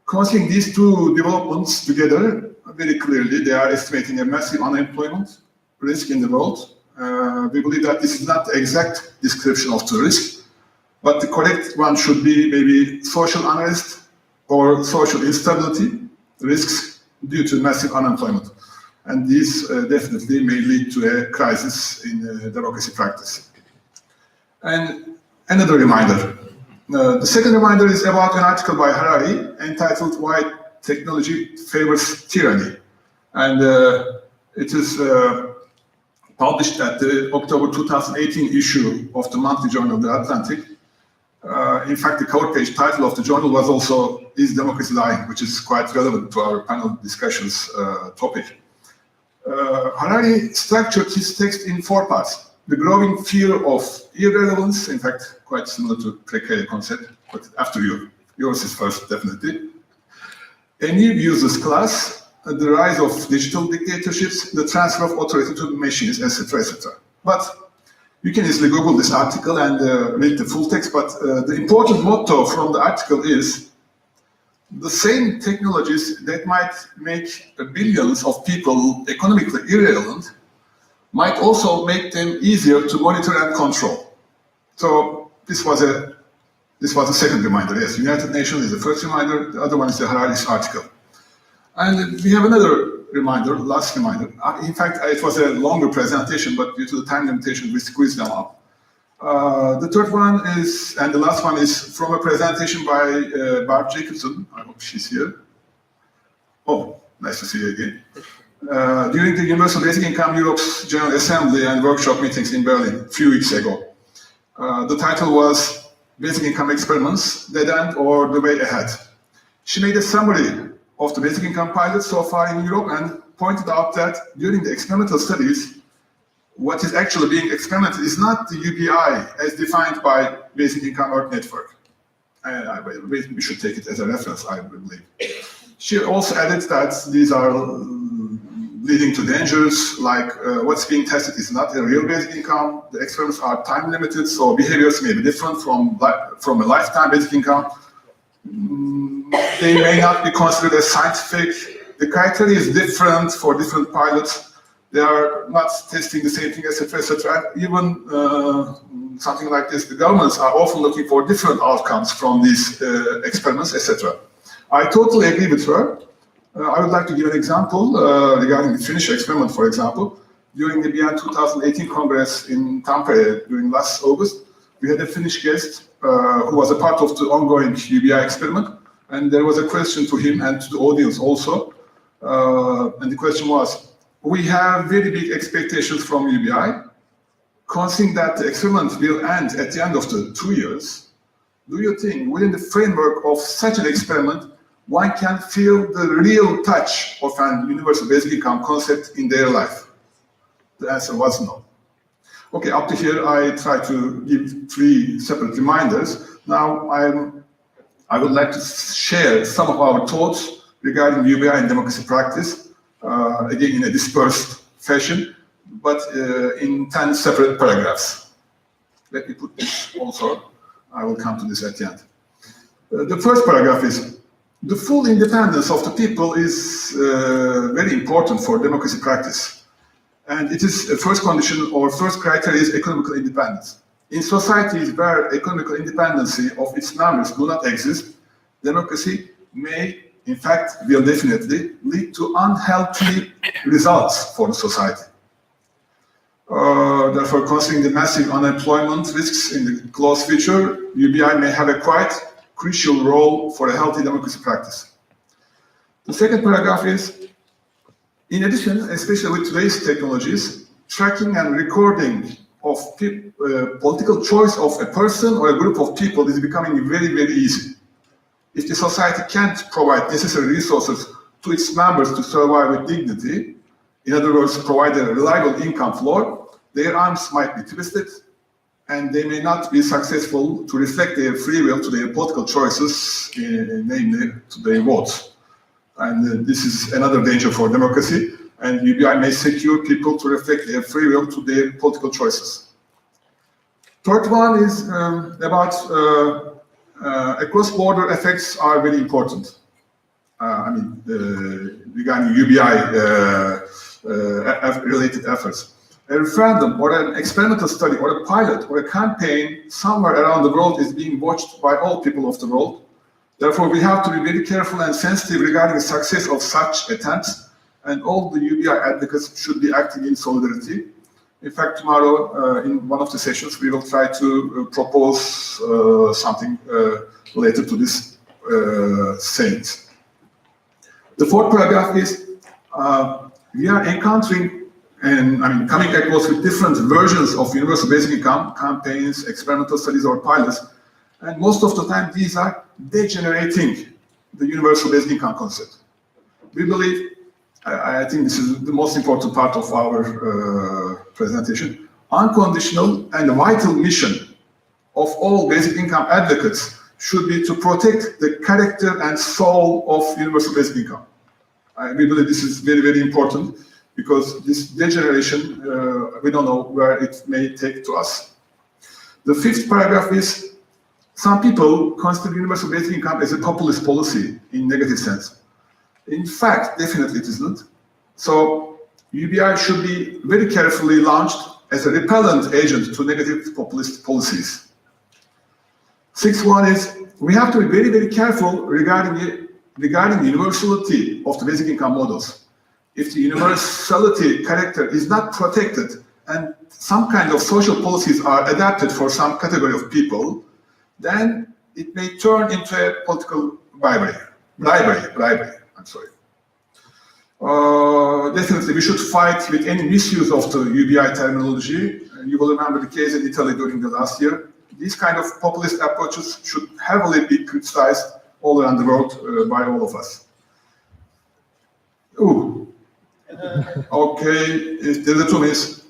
Speaker 9: Considering these two developments together, very clearly they are estimating a massive unemployment risk in the world. We believe that this is not the exact description of the risk, but the correct one should be maybe social unrest or social instability risks due to massive unemployment. And these definitely may lead to a crisis in democracy practice. And another reminder. The second reminder is about an article by Harari entitled "Why Technology Favors Tyranny." And it is published at the October 2018 issue of the monthly journal, The Atlantic. In fact, the cover page title of the journal was also "Is Democracy Lying?", which is quite relevant to our panel discussions topic. Harari structured his text in 4 parts. The growing fear of irrelevance, in fact, quite similar to precariat concept, but after yours is first, definitely. A new useless class, the rise of digital dictatorships, the transfer of authority to machines, etc., etc. But you can easily Google this article and read the full text, but the important motto from the article is the same technologies that might make billions of people economically irrelevant might also make them easier to monitor and control. So this was a second reminder. Yes, United Nations is the first reminder. The other one is the Harari's article. And we have another reminder, last reminder. In fact, it was a longer presentation, but due to the time limitation, we squeezed them up. The third one is, and the last one is from a presentation by Barb Jacobson. I hope she's here. Oh, nice to see you again. During the Universal Basic Income Europe's General Assembly and workshop meetings in Berlin a few weeks ago. The title was Basic Income Experiments, Dead End or The Way Ahead. She made a summary of the basic income pilots so far in Europe and pointed out that during the experimental studies, what is actually being experimented is not the UBI as defined by Basic Income Earth Network. We should take it as a reference, I believe. She also added that these are leading to dangers, like what's being tested is not a real basic income. The experiments are time limited, so behaviors may be different from a lifetime basic income. They may not be considered as scientific. The criteria is different for different pilots. They are not testing the same thing, etc., etc. Even something like this, the governments are often looking for different outcomes from these experiments, etc. I totally agree with her. I would like to give an example regarding the Finnish experiment, for example. During the BN 2018 Congress in Tampere during last August, we had a Finnish guest who was a part of the ongoing UBI experiment, and there was a question to him and to the audience also. And the question was, we have very big expectations from UBI. Considering that the experiment will end at the end of the 2 years, do you think within the framework of such an experiment, one can feel the real touch of an universal basic income concept in their life? The answer was no. Okay, up to here, I try to give 3 separate reminders. Now, I would like to share some of our thoughts regarding UBI and democracy practice, again in a dispersed fashion, but in 10 separate paragraphs. Let me put this also. I will come to this at the end. The first paragraph is, the full independence of the people is very important for democracy practice. And it is a first condition or first criteria is economical independence. In societies where economical independency of its members do not exist, democracy may, in fact, will definitely lead to unhealthy results for the society. Therefore, considering the massive unemployment risks in the close future, UBI may have a quite crucial role for a healthy democracy practice. The second paragraph is, in addition, especially with today's technologies, tracking and recording of political choice of a person or a group of people is becoming very, very easy. If the society can't provide necessary resources to its members to survive with dignity, in other words, provide a reliable income floor, their arms might be twisted and they may not be successful to reflect their free will to their political choices, namely to their votes. And this is another danger for democracy, and UBI may secure people to reflect their free will to their political choices. Third one is about cross-border effects are very important. Regarding UBI related efforts. A referendum or an experimental study or a pilot or a campaign somewhere around the world is being watched by all people of the world. Therefore, we have to be very careful and sensitive regarding the success of such attempts, and all the UBI advocates should be acting in solidarity. In fact, tomorrow in one of the sessions, we will try to propose something related to this saying. The fourth paragraph is, we are encountering and coming across with different versions of universal basic income, campaigns, experimental studies, or pilots, and most of the time these are degenerating the universal basic income concept. We believe, I think this is the most important part of our presentation, unconditional and vital mission of all basic income advocates should be to protect the character and soul of universal basic income. We believe this is very, very important because this degeneration, we don't know where it may take to us. The fifth paragraph is, some people consider universal basic income as a populist policy in negative sense. In fact, definitely it isn't. So UBI should be very carefully launched as a repellent agent to negative populist policies. Sixth one is, we have to be very, very careful regarding the universality of the basic income models. If the universality character is not protected and some kind of social policies are adapted for some category of people, then it may turn into a political bribery. I'm sorry. Definitely, we should fight with any misuse of the UBI terminology. You will remember the case in Italy during the last year. These kind of populist approaches should heavily be criticized all around the world by all of us. Ooh. Okay, there's a 2 minutes.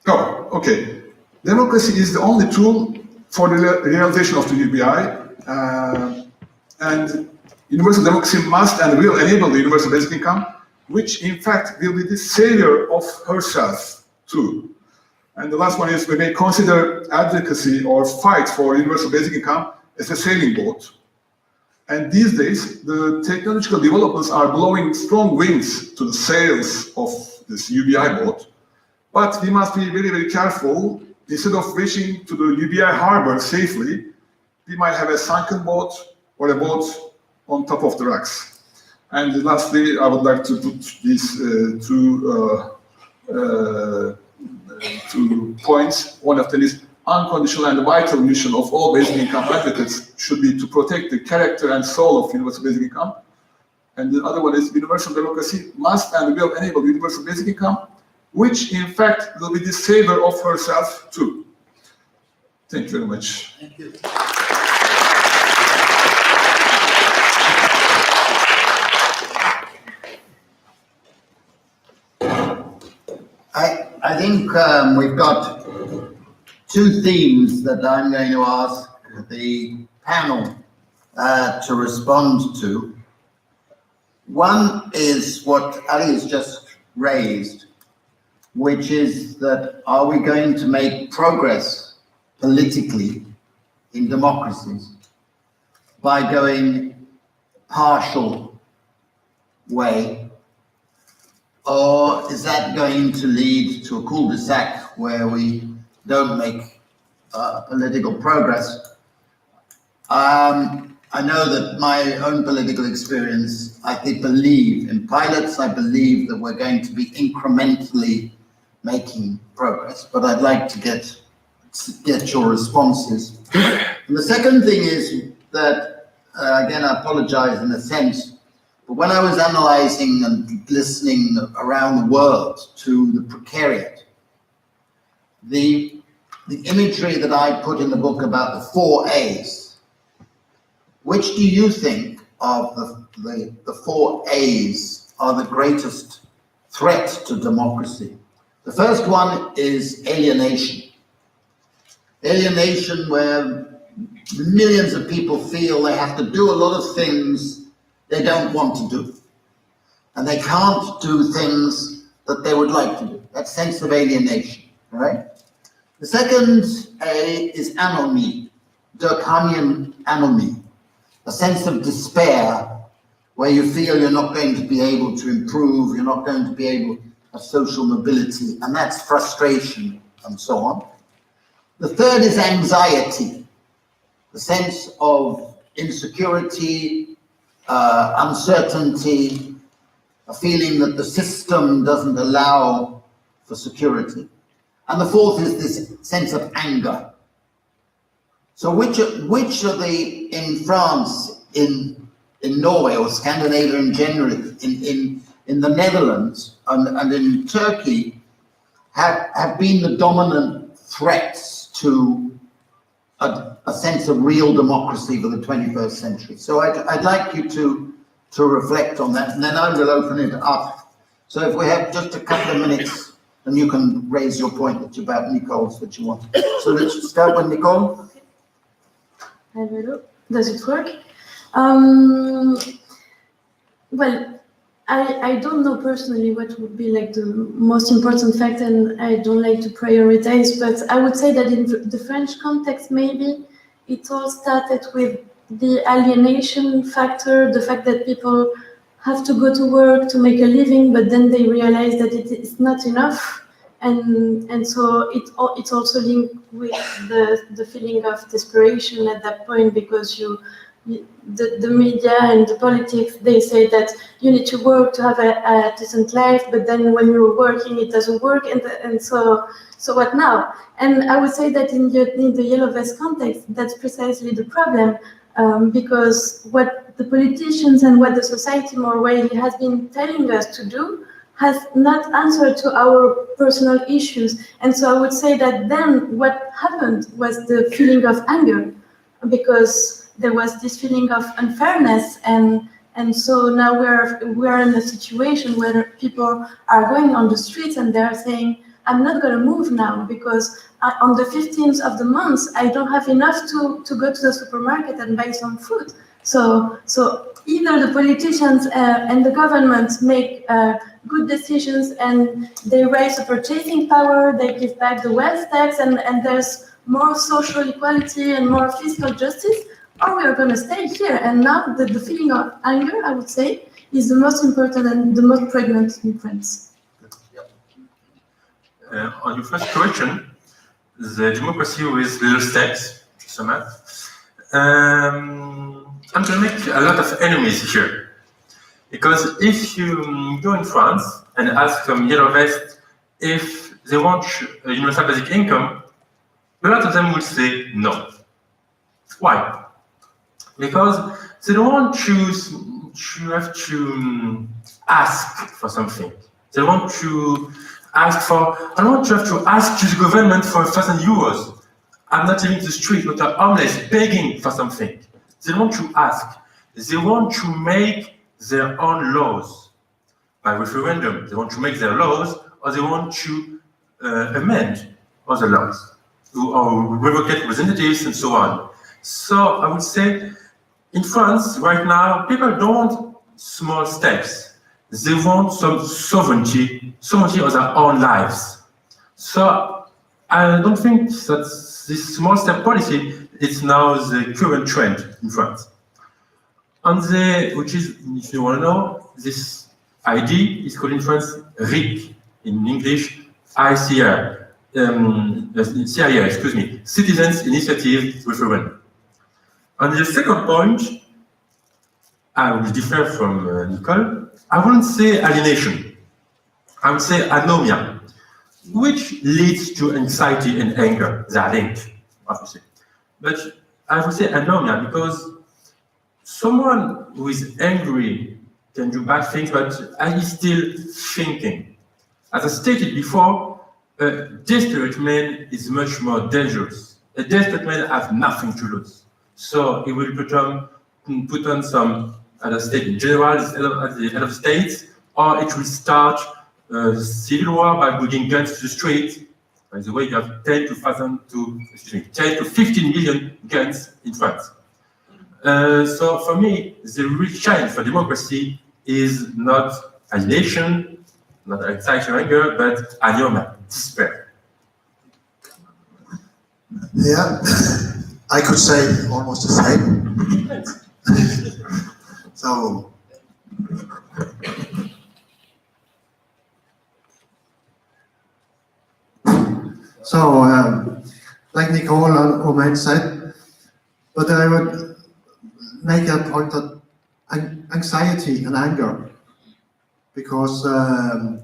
Speaker 9: Oh, okay. Democracy is the only tool for the realization of the UBI, and universal democracy must and will enable the universal basic income, which in fact will be the savior of herself too. And the last one is, we may consider advocacy or fight for universal basic income as a sailing boat. And these days, the technological developments are blowing strong winds to the sails of this UBI boat. But we must be very, very careful. Instead of reaching to the UBI harbor safely, we might have a sunken boat or a boat on top of the rocks. And lastly, I would like to put these two points. One of them is, unconditional and vital mission of all basic income advocates should be to protect the character and soul of universal basic income. And the other one is, universal democracy must and will enable universal basic income, which in fact will be the savior of herself too. Thank you very much.
Speaker 5: Thank you. I think we've got 2 themes that I'm going to ask the panel to respond to. One is what Ali has just raised, which is that, are we going to make progress politically in democracies by going partial way, or is that going to lead to a cul-de-sac where we don't make political progress? I know that my own political experience, I believe in pilots. I believe that we're going to be incrementally making progress, but I'd like to get your responses. And the second thing is that, again, I apologize in a sense, but when I was analyzing and listening around the world to the precariat, the imagery that I put in the book about the 4 A's, which do you think of the 4 A's are the greatest threat to democracy? The first one is alienation. Alienation where millions of people feel they have to do a lot of things they don't want to do. And they can't do things that they would like to do. That sense of alienation, right? The second A is anomie, Durkheimian anomie, a sense of despair where you feel you're not going to be able to improve, you're not going to be able to have social mobility, and that's frustration and so on. The third is anxiety, the sense of insecurity, uncertainty, a feeling that the system doesn't allow for security. And the fourth is this sense of anger. So which are the, in France, in Norway or Scandinavia in general, in the Netherlands and in Turkey, have been the dominant threats to a sense of real democracy for the 21st century? So I'd like you to reflect on that, and then I will open it up. So if we have just a couple of minutes, and you can raise your point about Nicole's that you want. So let's start with Nicole.
Speaker 6: Hello. Does it work? Well, I don't know personally what would be like the most important fact, and I don't like to prioritize, but I would say that in the French context, maybe it all started with the alienation factor, the fact that people have to go to work to make a living, but then they realize that it is not enough, and so it's also linked with the feeling of desperation at that point, because the media and the politics, they say that you need to work to have a decent life, but then when you're working it doesn't work, and so what now? And I would say that in the yellow vest context, that's precisely the problem. Because what the politicians and what the society more widely has been telling us to do has not answered to our personal issues. And so I would say that then what happened was the feeling of anger, because there was this feeling of unfairness, and so now we're in a situation where people are going on the streets and they're saying, I'm not going to move now because on the 15th of the month, I don't have enough to go to the supermarket and buy some food. So either the politicians and the government make good decisions and they raise the purchasing power, they give back the wealth tax, and there's more social equality and more fiscal justice, or we are going to stay here. And now the feeling of anger, I would say, is the most important and the most pregnant in France.
Speaker 7: On your first question, the democracy with little steps, I'm going to make a lot of enemies here. Because if you go in France and ask some yellow vest if they want a universal basic income, a lot of them will say no. Why? Because they don't want to have to ask for something. They want to ask for, I don't want to have to ask to the government for 1,000 euros. I'm not living in the street, but I'm homeless, begging for something. They want to ask. They want to make their own laws by referendum. They want to make their laws, or they want to amend other laws, or revocate representatives and so on. So I would say, in France, right now, people don't want small steps. They want some sovereignty of their own lives. So I don't think that this small step policy is now the current trend in France. Which is, if you want to know, this ID is called in France RIC, in English, CIR, Citizens Initiative Referendum. And the second point I will differ from Nicole. I wouldn't say alienation. I would say anomia, which leads to anxiety and anger. They are linked, obviously. But I would say anomia because someone who is angry can do bad things, but is still thinking. As I stated before, a desperate man is much more dangerous. A desperate man has nothing to lose. So he will put on some, as I stated, general at the head of states, or it will start civil war by bringing guns to the street. By the way, you have 10 to 15 million guns in France. So for me, the real challenge for democracy is not alienation, not anxiety or anger, but anomia, despair.
Speaker 8: Yeah, I could say almost the same. Like Nicole Omen said, but I would make a point that anxiety and anger, because the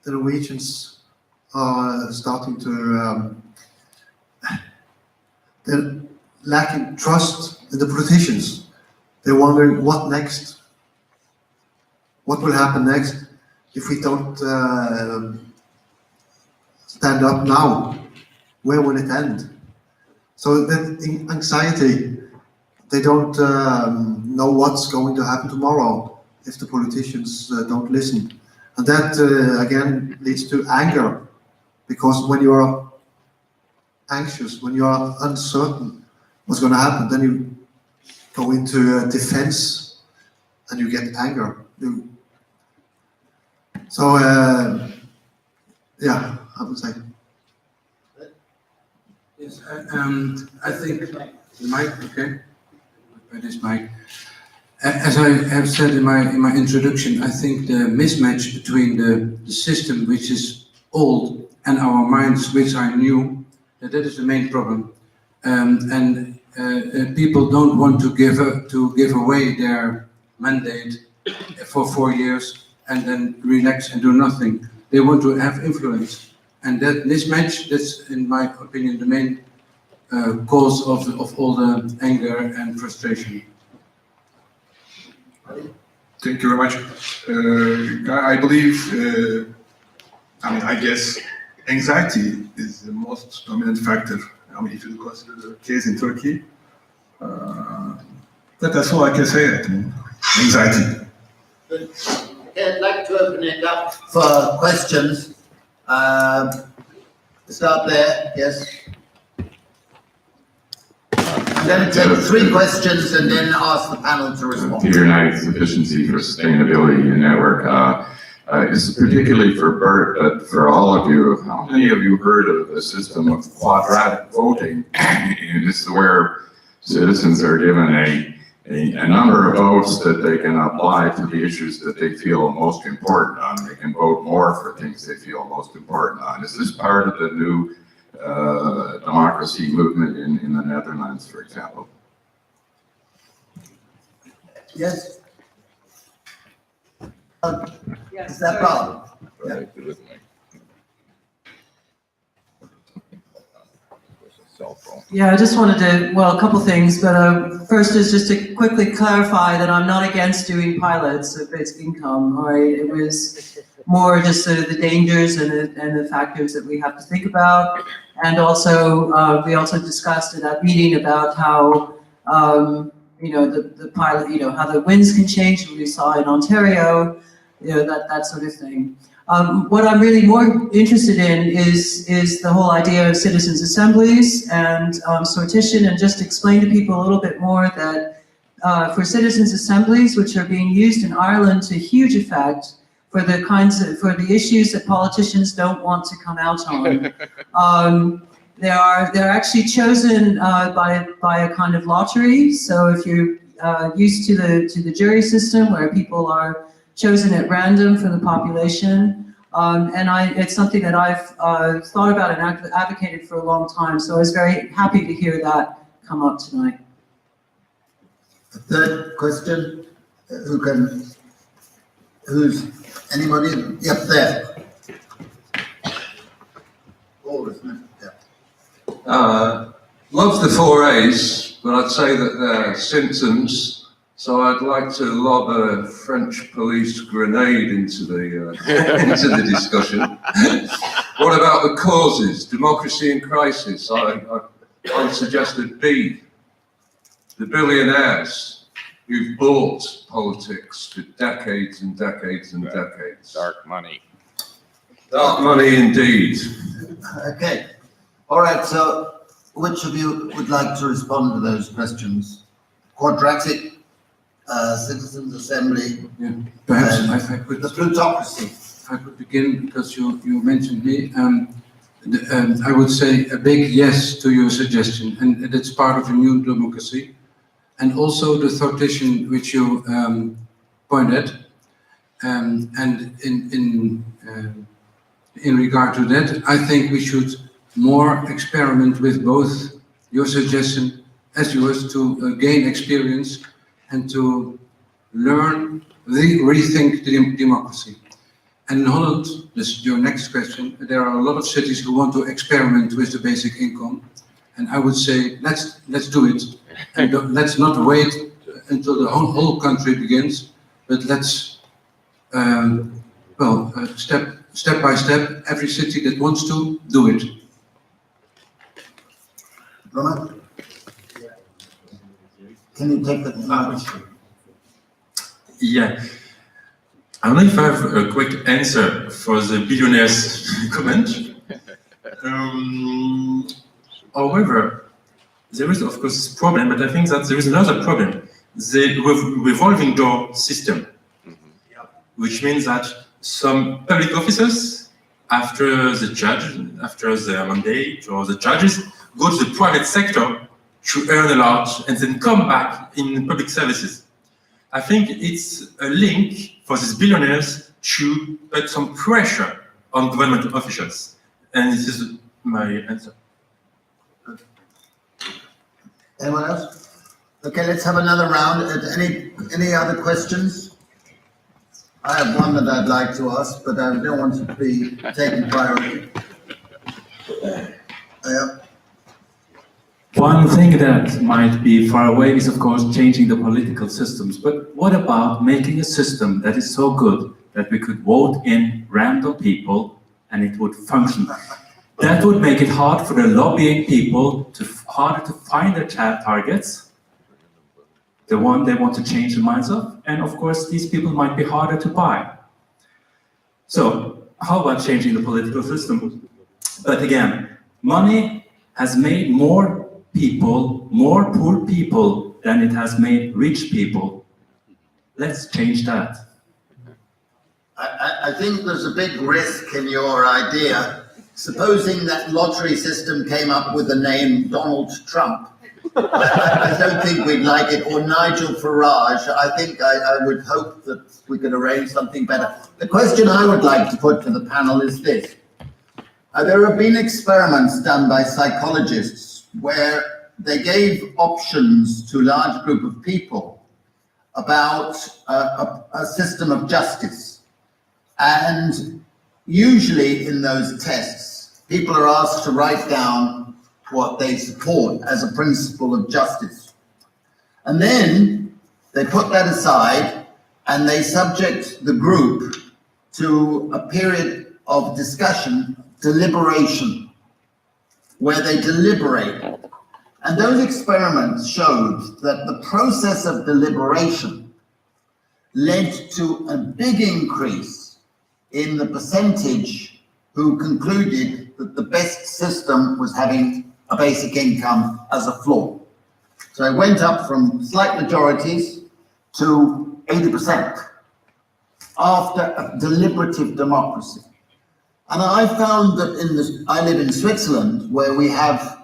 Speaker 8: Norwegians are starting to they're lacking trust in the politicians. They're wondering what next. What will happen next if we don't stand up now? Where will it end? So that anxiety, they don't know what's going to happen tomorrow if the politicians don't listen. And that again leads to anger, because when you're anxious, when you're uncertain what's going to happen, then you go into defense and you get anger. Yeah, I would say.
Speaker 3: Yes, I think the mic, okay, by this mic. As I have said in my introduction, I think the mismatch between the system, which is old, and our minds, which are new, that is the main problem. People don't want to give away their mandate for 4 years and then relax and do nothing. They want to have influence, and that mismatch, that's in my opinion the main cause of all the anger and frustration.
Speaker 9: Thank you very much. I believe, I guess anxiety is the most dominant factor. If you consider the case in Turkey, that's all I can say. Anxiety.
Speaker 5: Okay, I'd like to open it up for questions. Start there, yes. I'm going to take 3 questions and then ask the panel to respond.
Speaker 2: Peter Knight's efficiency for sustainability in network is particularly for Bert, but for all of you, how many of you heard of the system of quadratic voting? It's where citizens are given a number of votes that they can apply to the issues that they feel most important on. They can vote more for things they feel most important on. Is this part of the new democracy movement in the Netherlands, for example?
Speaker 5: Yes. Is that problem?
Speaker 2: Right.
Speaker 10: Yeah, I just wanted to, well, a couple things, but first is just to quickly clarify that I'm not against doing pilots of basic income, all right? It was more just sort of the dangers and the factors that we have to think about. And also, we also discussed at that meeting about how, the pilot, how the winds can change, we saw in Ontario, that sort of thing. What I'm really more interested in is the whole idea of citizens' assemblies and sortition, and just explain to people a little bit more that for citizens' assemblies, which are being used in Ireland to huge effect for the issues that politicians don't want to come out on. They're actually chosen by a kind of lottery. So if you're used to the jury system where people are chosen at random from the population, it's something that I've thought about and advocated for a long time. So I was very happy to hear that come up tonight.
Speaker 5: The third question. who's, anybody? Yep, there. Paul, isn't it? Yeah.
Speaker 3: Love the 4As, but I'd say that they're symptoms, so I'd like to lob a French police grenade into the into the discussion. What about the causes? Democracy in crisis. I suggested B. The billionaires who've bought politics for decades and decades and decades.
Speaker 2: Dark money.
Speaker 3: Dark money indeed.
Speaker 5: Okay. All right, so which of you would like to respond to those questions? Quadratic, Citizens Assembly,
Speaker 3: Yeah. Perhaps I could,
Speaker 5: the plutocracy.
Speaker 3: I could begin because you mentioned me. I would say a big yes to your suggestion, and it's part of a new democracy. And also the thoughtition which you pointed, and in regard to that, I think we should more experiment with both your suggestion as yours to gain experience and to learn, rethink the democracy. And in Holland, this is your next question, there are a lot of cities who want to experiment with the basic income. And I would say, let's do it. And let's not wait until the whole country begins, but let's, step by step, every city that wants to, do it.
Speaker 5: Roma? Can you take that?
Speaker 7: Yeah. I don't know if I have a quick answer for the billionaires comment. However, there is of course this problem, but I think that there is another problem. The revolving door system, which means that some public officers, after their mandate, or the judges, go to the private sector to earn a lot and then come back in public services. I think it's a link for these billionaires to put some pressure on government officials. And this is my answer.
Speaker 5: Anyone else? Okay, let's have another round. Any other questions? I have one that I'd like to ask, but I don't want it to be taken priority. Yeah.
Speaker 11: One thing that might be far away is, of course, changing the political systems. But what about making a system that is so good that we could vote in random people and it would function? That would make it hard for the lobbying people harder to find their targets, the one they want to change the minds of. And of course, these people might be harder to buy. So how about changing the political system? But again, money has made more poor people than it has made rich people. Let's change that.
Speaker 5: I think there's a big risk in your idea. Supposing that lottery system came up with the name Donald Trump, I don't think we'd like it, or Nigel Farage. I think I would hope that we could arrange something better. The question I would like to put to the panel is this. There have been experiments done by psychologists where they gave options to a large group of people about a system of justice. And usually in those tests, people are asked to write down what they support as a principle of justice. And then they put that aside and they subject the group to a period of discussion, deliberation, where they deliberate. And those experiments showed that the process of deliberation led to a big increase in the percentage who concluded that the best system was having a basic income as a floor. So it went up from slight majorities to 80% after a deliberative democracy. And I found that I live in Switzerland, where we have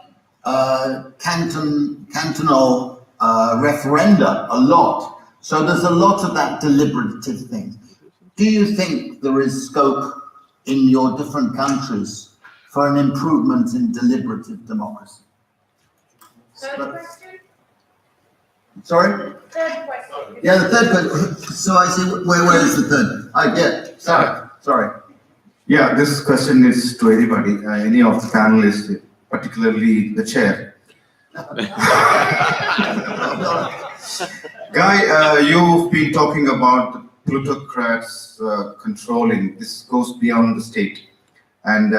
Speaker 5: cantonal referenda a lot. So there's a lot of that deliberative thing. Do you think there is scope in your different countries for an improvement in deliberative democracy? Sorry?
Speaker 6: Third question.
Speaker 5: Yeah, the third question. So I see, where is the third? Sorry.
Speaker 12: Yeah, this question is to anybody, any of the panelists, particularly the chair. Guy, you've been talking about the plutocrats controlling. This goes beyond the state. And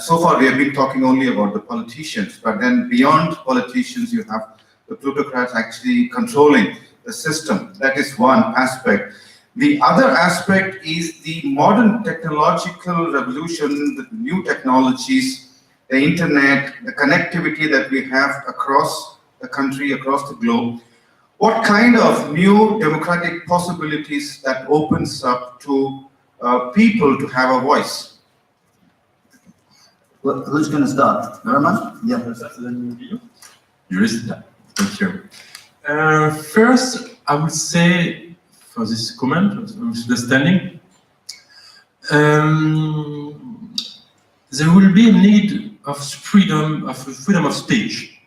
Speaker 12: so far we have been talking only about the politicians, but then beyond politicians, you have the plutocrats actually controlling the system. That is one aspect. The other aspect is the modern technological revolution, the new technologies, the internet, the connectivity that we have across the country, across the globe. What kind of new democratic possibilities that opens up to people to have a voice?
Speaker 5: Well, who's going to start? Nariman? Yeah.
Speaker 11: Thank you. First, I would say, for this comment of understanding, there will be a need of freedom of speech,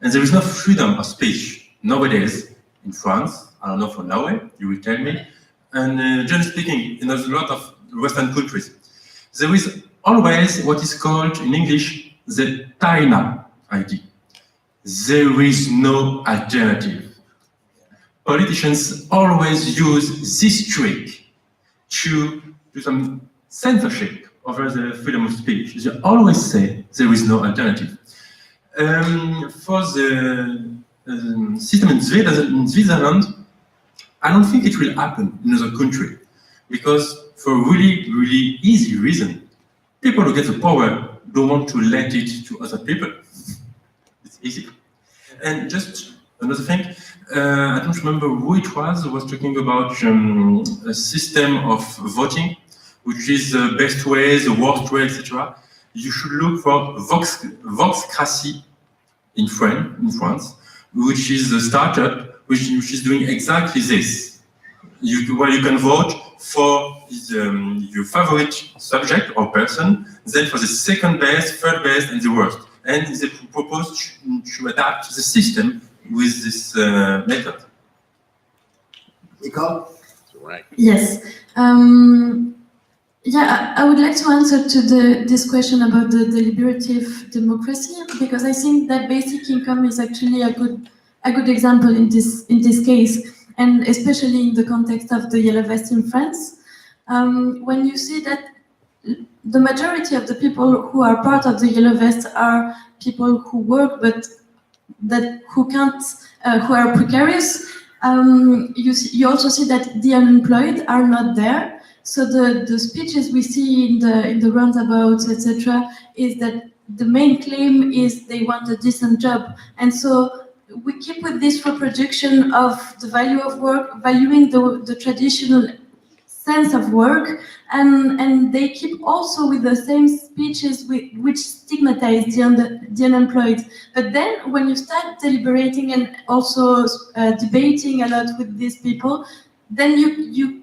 Speaker 11: and there is no freedom of speech nowadays in France. I don't know for Norway, you will tell me, and generally speaking, in a lot of Western countries, there is always what is called in English the Taina ID. There is no alternative. Politicians always use this trick to do some censorship over the freedom of speech. They always say there is no alternative. For the system in Switzerland, I don't think it will happen in another country, because for a really, really easy reason, people who get the power don't want to let it to other people. It's easy. And just another thing, I don't remember who it was who was talking about a system of voting, which is the best way, the worst way, etc. You should look for Voxcracy in France, which is a startup which is doing exactly this. Where you can vote for your favorite subject or person, then for the second best, third best, and the worst. And they propose to adapt the system with this method.
Speaker 5: Nicole?
Speaker 6: Yes. Yeah, I would like to answer to this question about the deliberative democracy, because I think that basic income is actually a good example in this case, and especially in the context of the yellow vest in France. When you see that the majority of the people who are part of the yellow vest are people who work, but who are precarious. You also see that the unemployed are not there. So the speeches we see in the roundabouts, etc., is that the main claim is they want a decent job, and so we keep with this reproduction of the value of work, valuing the traditional sense of work, and they keep also with the same speeches which stigmatize the unemployed. But then when you start deliberating and also debating a lot with these people, then you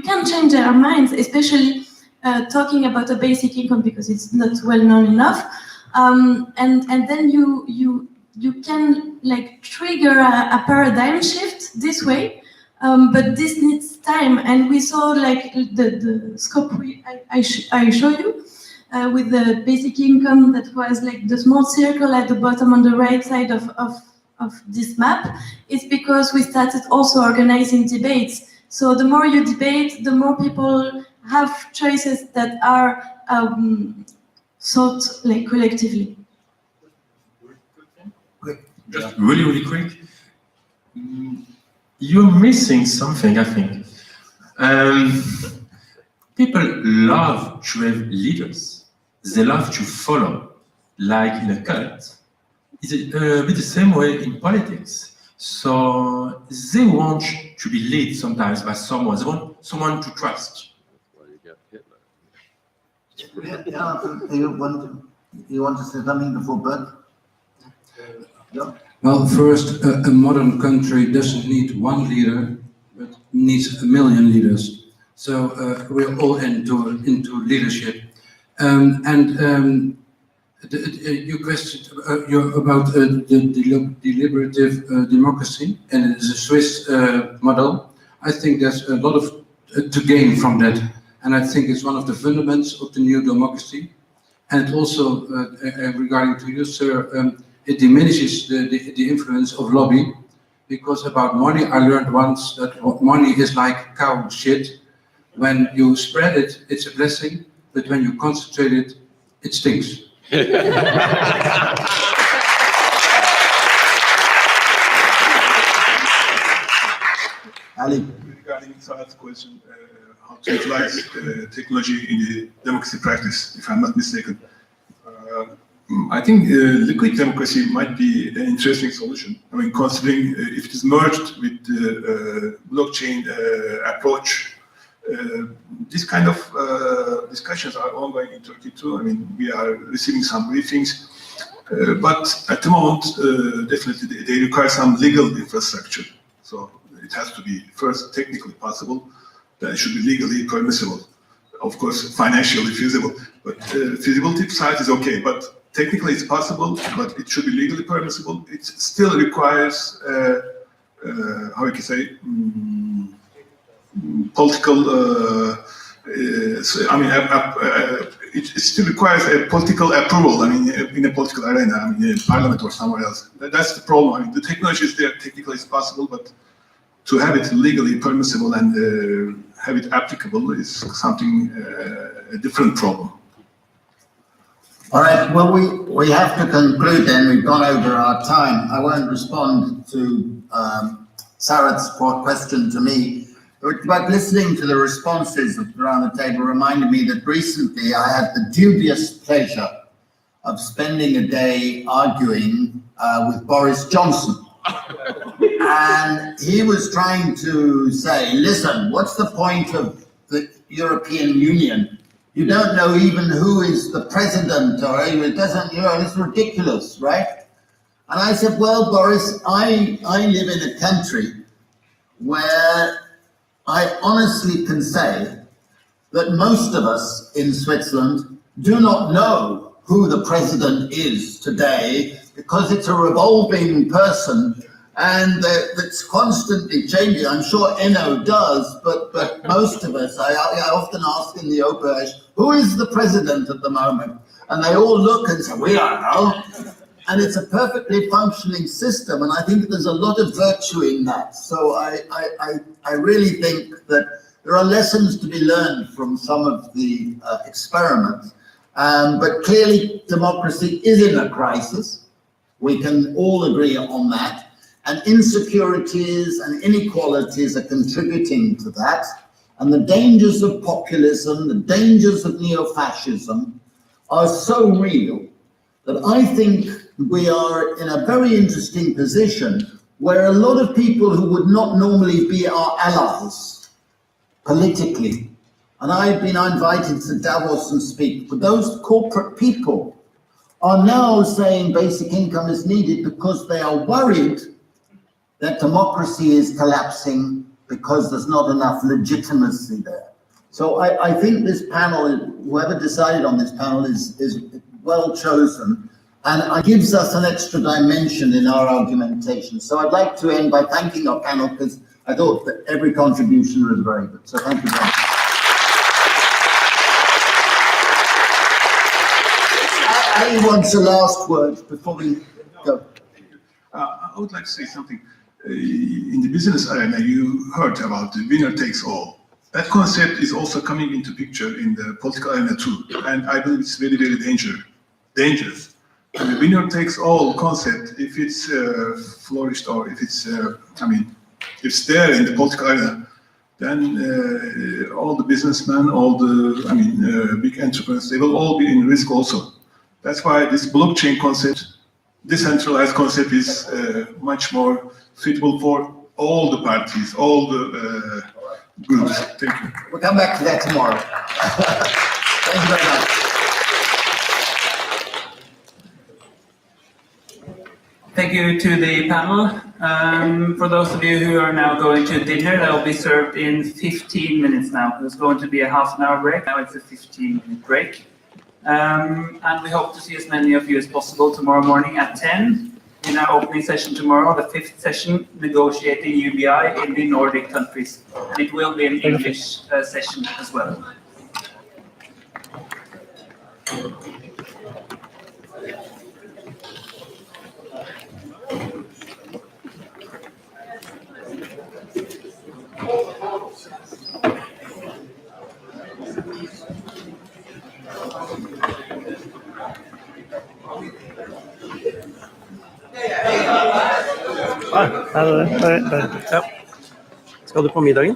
Speaker 6: can change their minds, especially talking about a basic income, because it's not well known enough, and then you can like trigger a paradigm shift this way. But this needs time, and we saw like the scope I show you with the basic income, that was like the small circle at the bottom on the right side of this map. It's because we started also organizing debates. So the more you debate, the more people have choices that are thought like collectively.
Speaker 11: Just really, really quick. You're missing something, I think. People love to have leaders. They love to follow, like in a cult. It's a bit the same way in politics. So they want to be led sometimes by someone. They want someone to trust.
Speaker 5: You want to say something before Bert? Yeah.
Speaker 3: Well, first, a modern country doesn't need one leader, but needs 1 million leaders. So we're all into leadership. Your question about the deliberative democracy, and it is a Swiss model. I think there's a lot of to gain from that, and I think it's one of the fundamentals of the new democracy. And also, regarding to you, sir, it diminishes the influence of lobby, because about money, I learned once that money is like cow shit. When you spread it, it's a blessing, but when you concentrate it, it stinks.
Speaker 5: Ali.
Speaker 9: Regarding Saad's question, how to utilize technology in the democracy practice, if I'm not mistaken. I think liquid democracy might be an interesting solution. I mean, considering if it is merged with the blockchain approach, this kind of discussions are ongoing in Turkey too. I mean, we are receiving some briefings, but at the moment, definitely they require some legal infrastructure. So it has to be first technically possible, then it should be legally permissible. Of course, financially feasible, but feasibility side is okay. But technically it's possible, but it should be legally permissible. It still requires, how you can say, political. It still requires a political approval. I mean, in a political arena, I mean, in parliament or somewhere else. That's the problem. I mean, the technology is there, technically it's possible, but to have it legally permissible and have it applicable is something, a different problem.
Speaker 5: All right, well, we have to conclude then. We've gone over our time. I won't respond to Sarat's question to me, but listening to the responses around the table reminded me that recently I had the dubious pleasure of spending a day arguing with Boris Johnson. And he was trying to say, listen, what's the point of the European Union? You don't know even who is the president, or it doesn't, it's ridiculous, right? And I said, well, Boris, I live in a country where I honestly can say that most of us in Switzerland do not know who the president is today, because it's a revolving person and it's constantly changing. I'm sure Enno does, but most of us, I often ask in the auberge, who is the president at the moment? And they all look and say, we don't know. And it's a perfectly functioning system, and I think there's a lot of virtue in that. So I really think that there are lessons to be learned from some of the experiments. But clearly, democracy is in a crisis. We can all agree on that. And insecurities and inequalities are contributing to that. And the dangers of populism, the dangers of neo-fascism are so real that I think we are in a very interesting position where a lot of people who would not normally be our allies politically, and I've been invited to Davos and speak, but those corporate people are now saying basic income is needed because they are worried that democracy is collapsing because there's not enough legitimacy there. So I think this panel, whoever decided on this panel is well chosen, and it gives us an extra dimension in our argumentation. So I'd like to end by thanking our panel, because I thought that every contribution was very good. So thank you very much. Ali wants the last word before we go.
Speaker 9: I would like to say something. In the business arena, you heard about the winner takes all. That concept is also coming into picture in the political arena too, and I believe it's very, very dangerous. And the winner takes all concept, if it's flourished, or if it's, it's there in the political arena, then all the businessmen, all the, big entrepreneurs, they will all be in risk also. That's why this blockchain concept, decentralized concept, is much more suitable for all the parties, all the groups. Thank you.
Speaker 5: We'll come back to that tomorrow. Thank you very much.
Speaker 4: Thank you to the panel. For those of you who are now going to dinner, that will be served in 15 minutes now. There's going to be a half-an-hour break. Now it's a 15-minute break. And we hope to see as many of you as possible tomorrow morning at 10 in our opening session tomorrow, the 5th session, negotiating UBI in the Nordic countries. And it will be an English session as well.
Speaker 1: Ja. Skal du på middagen?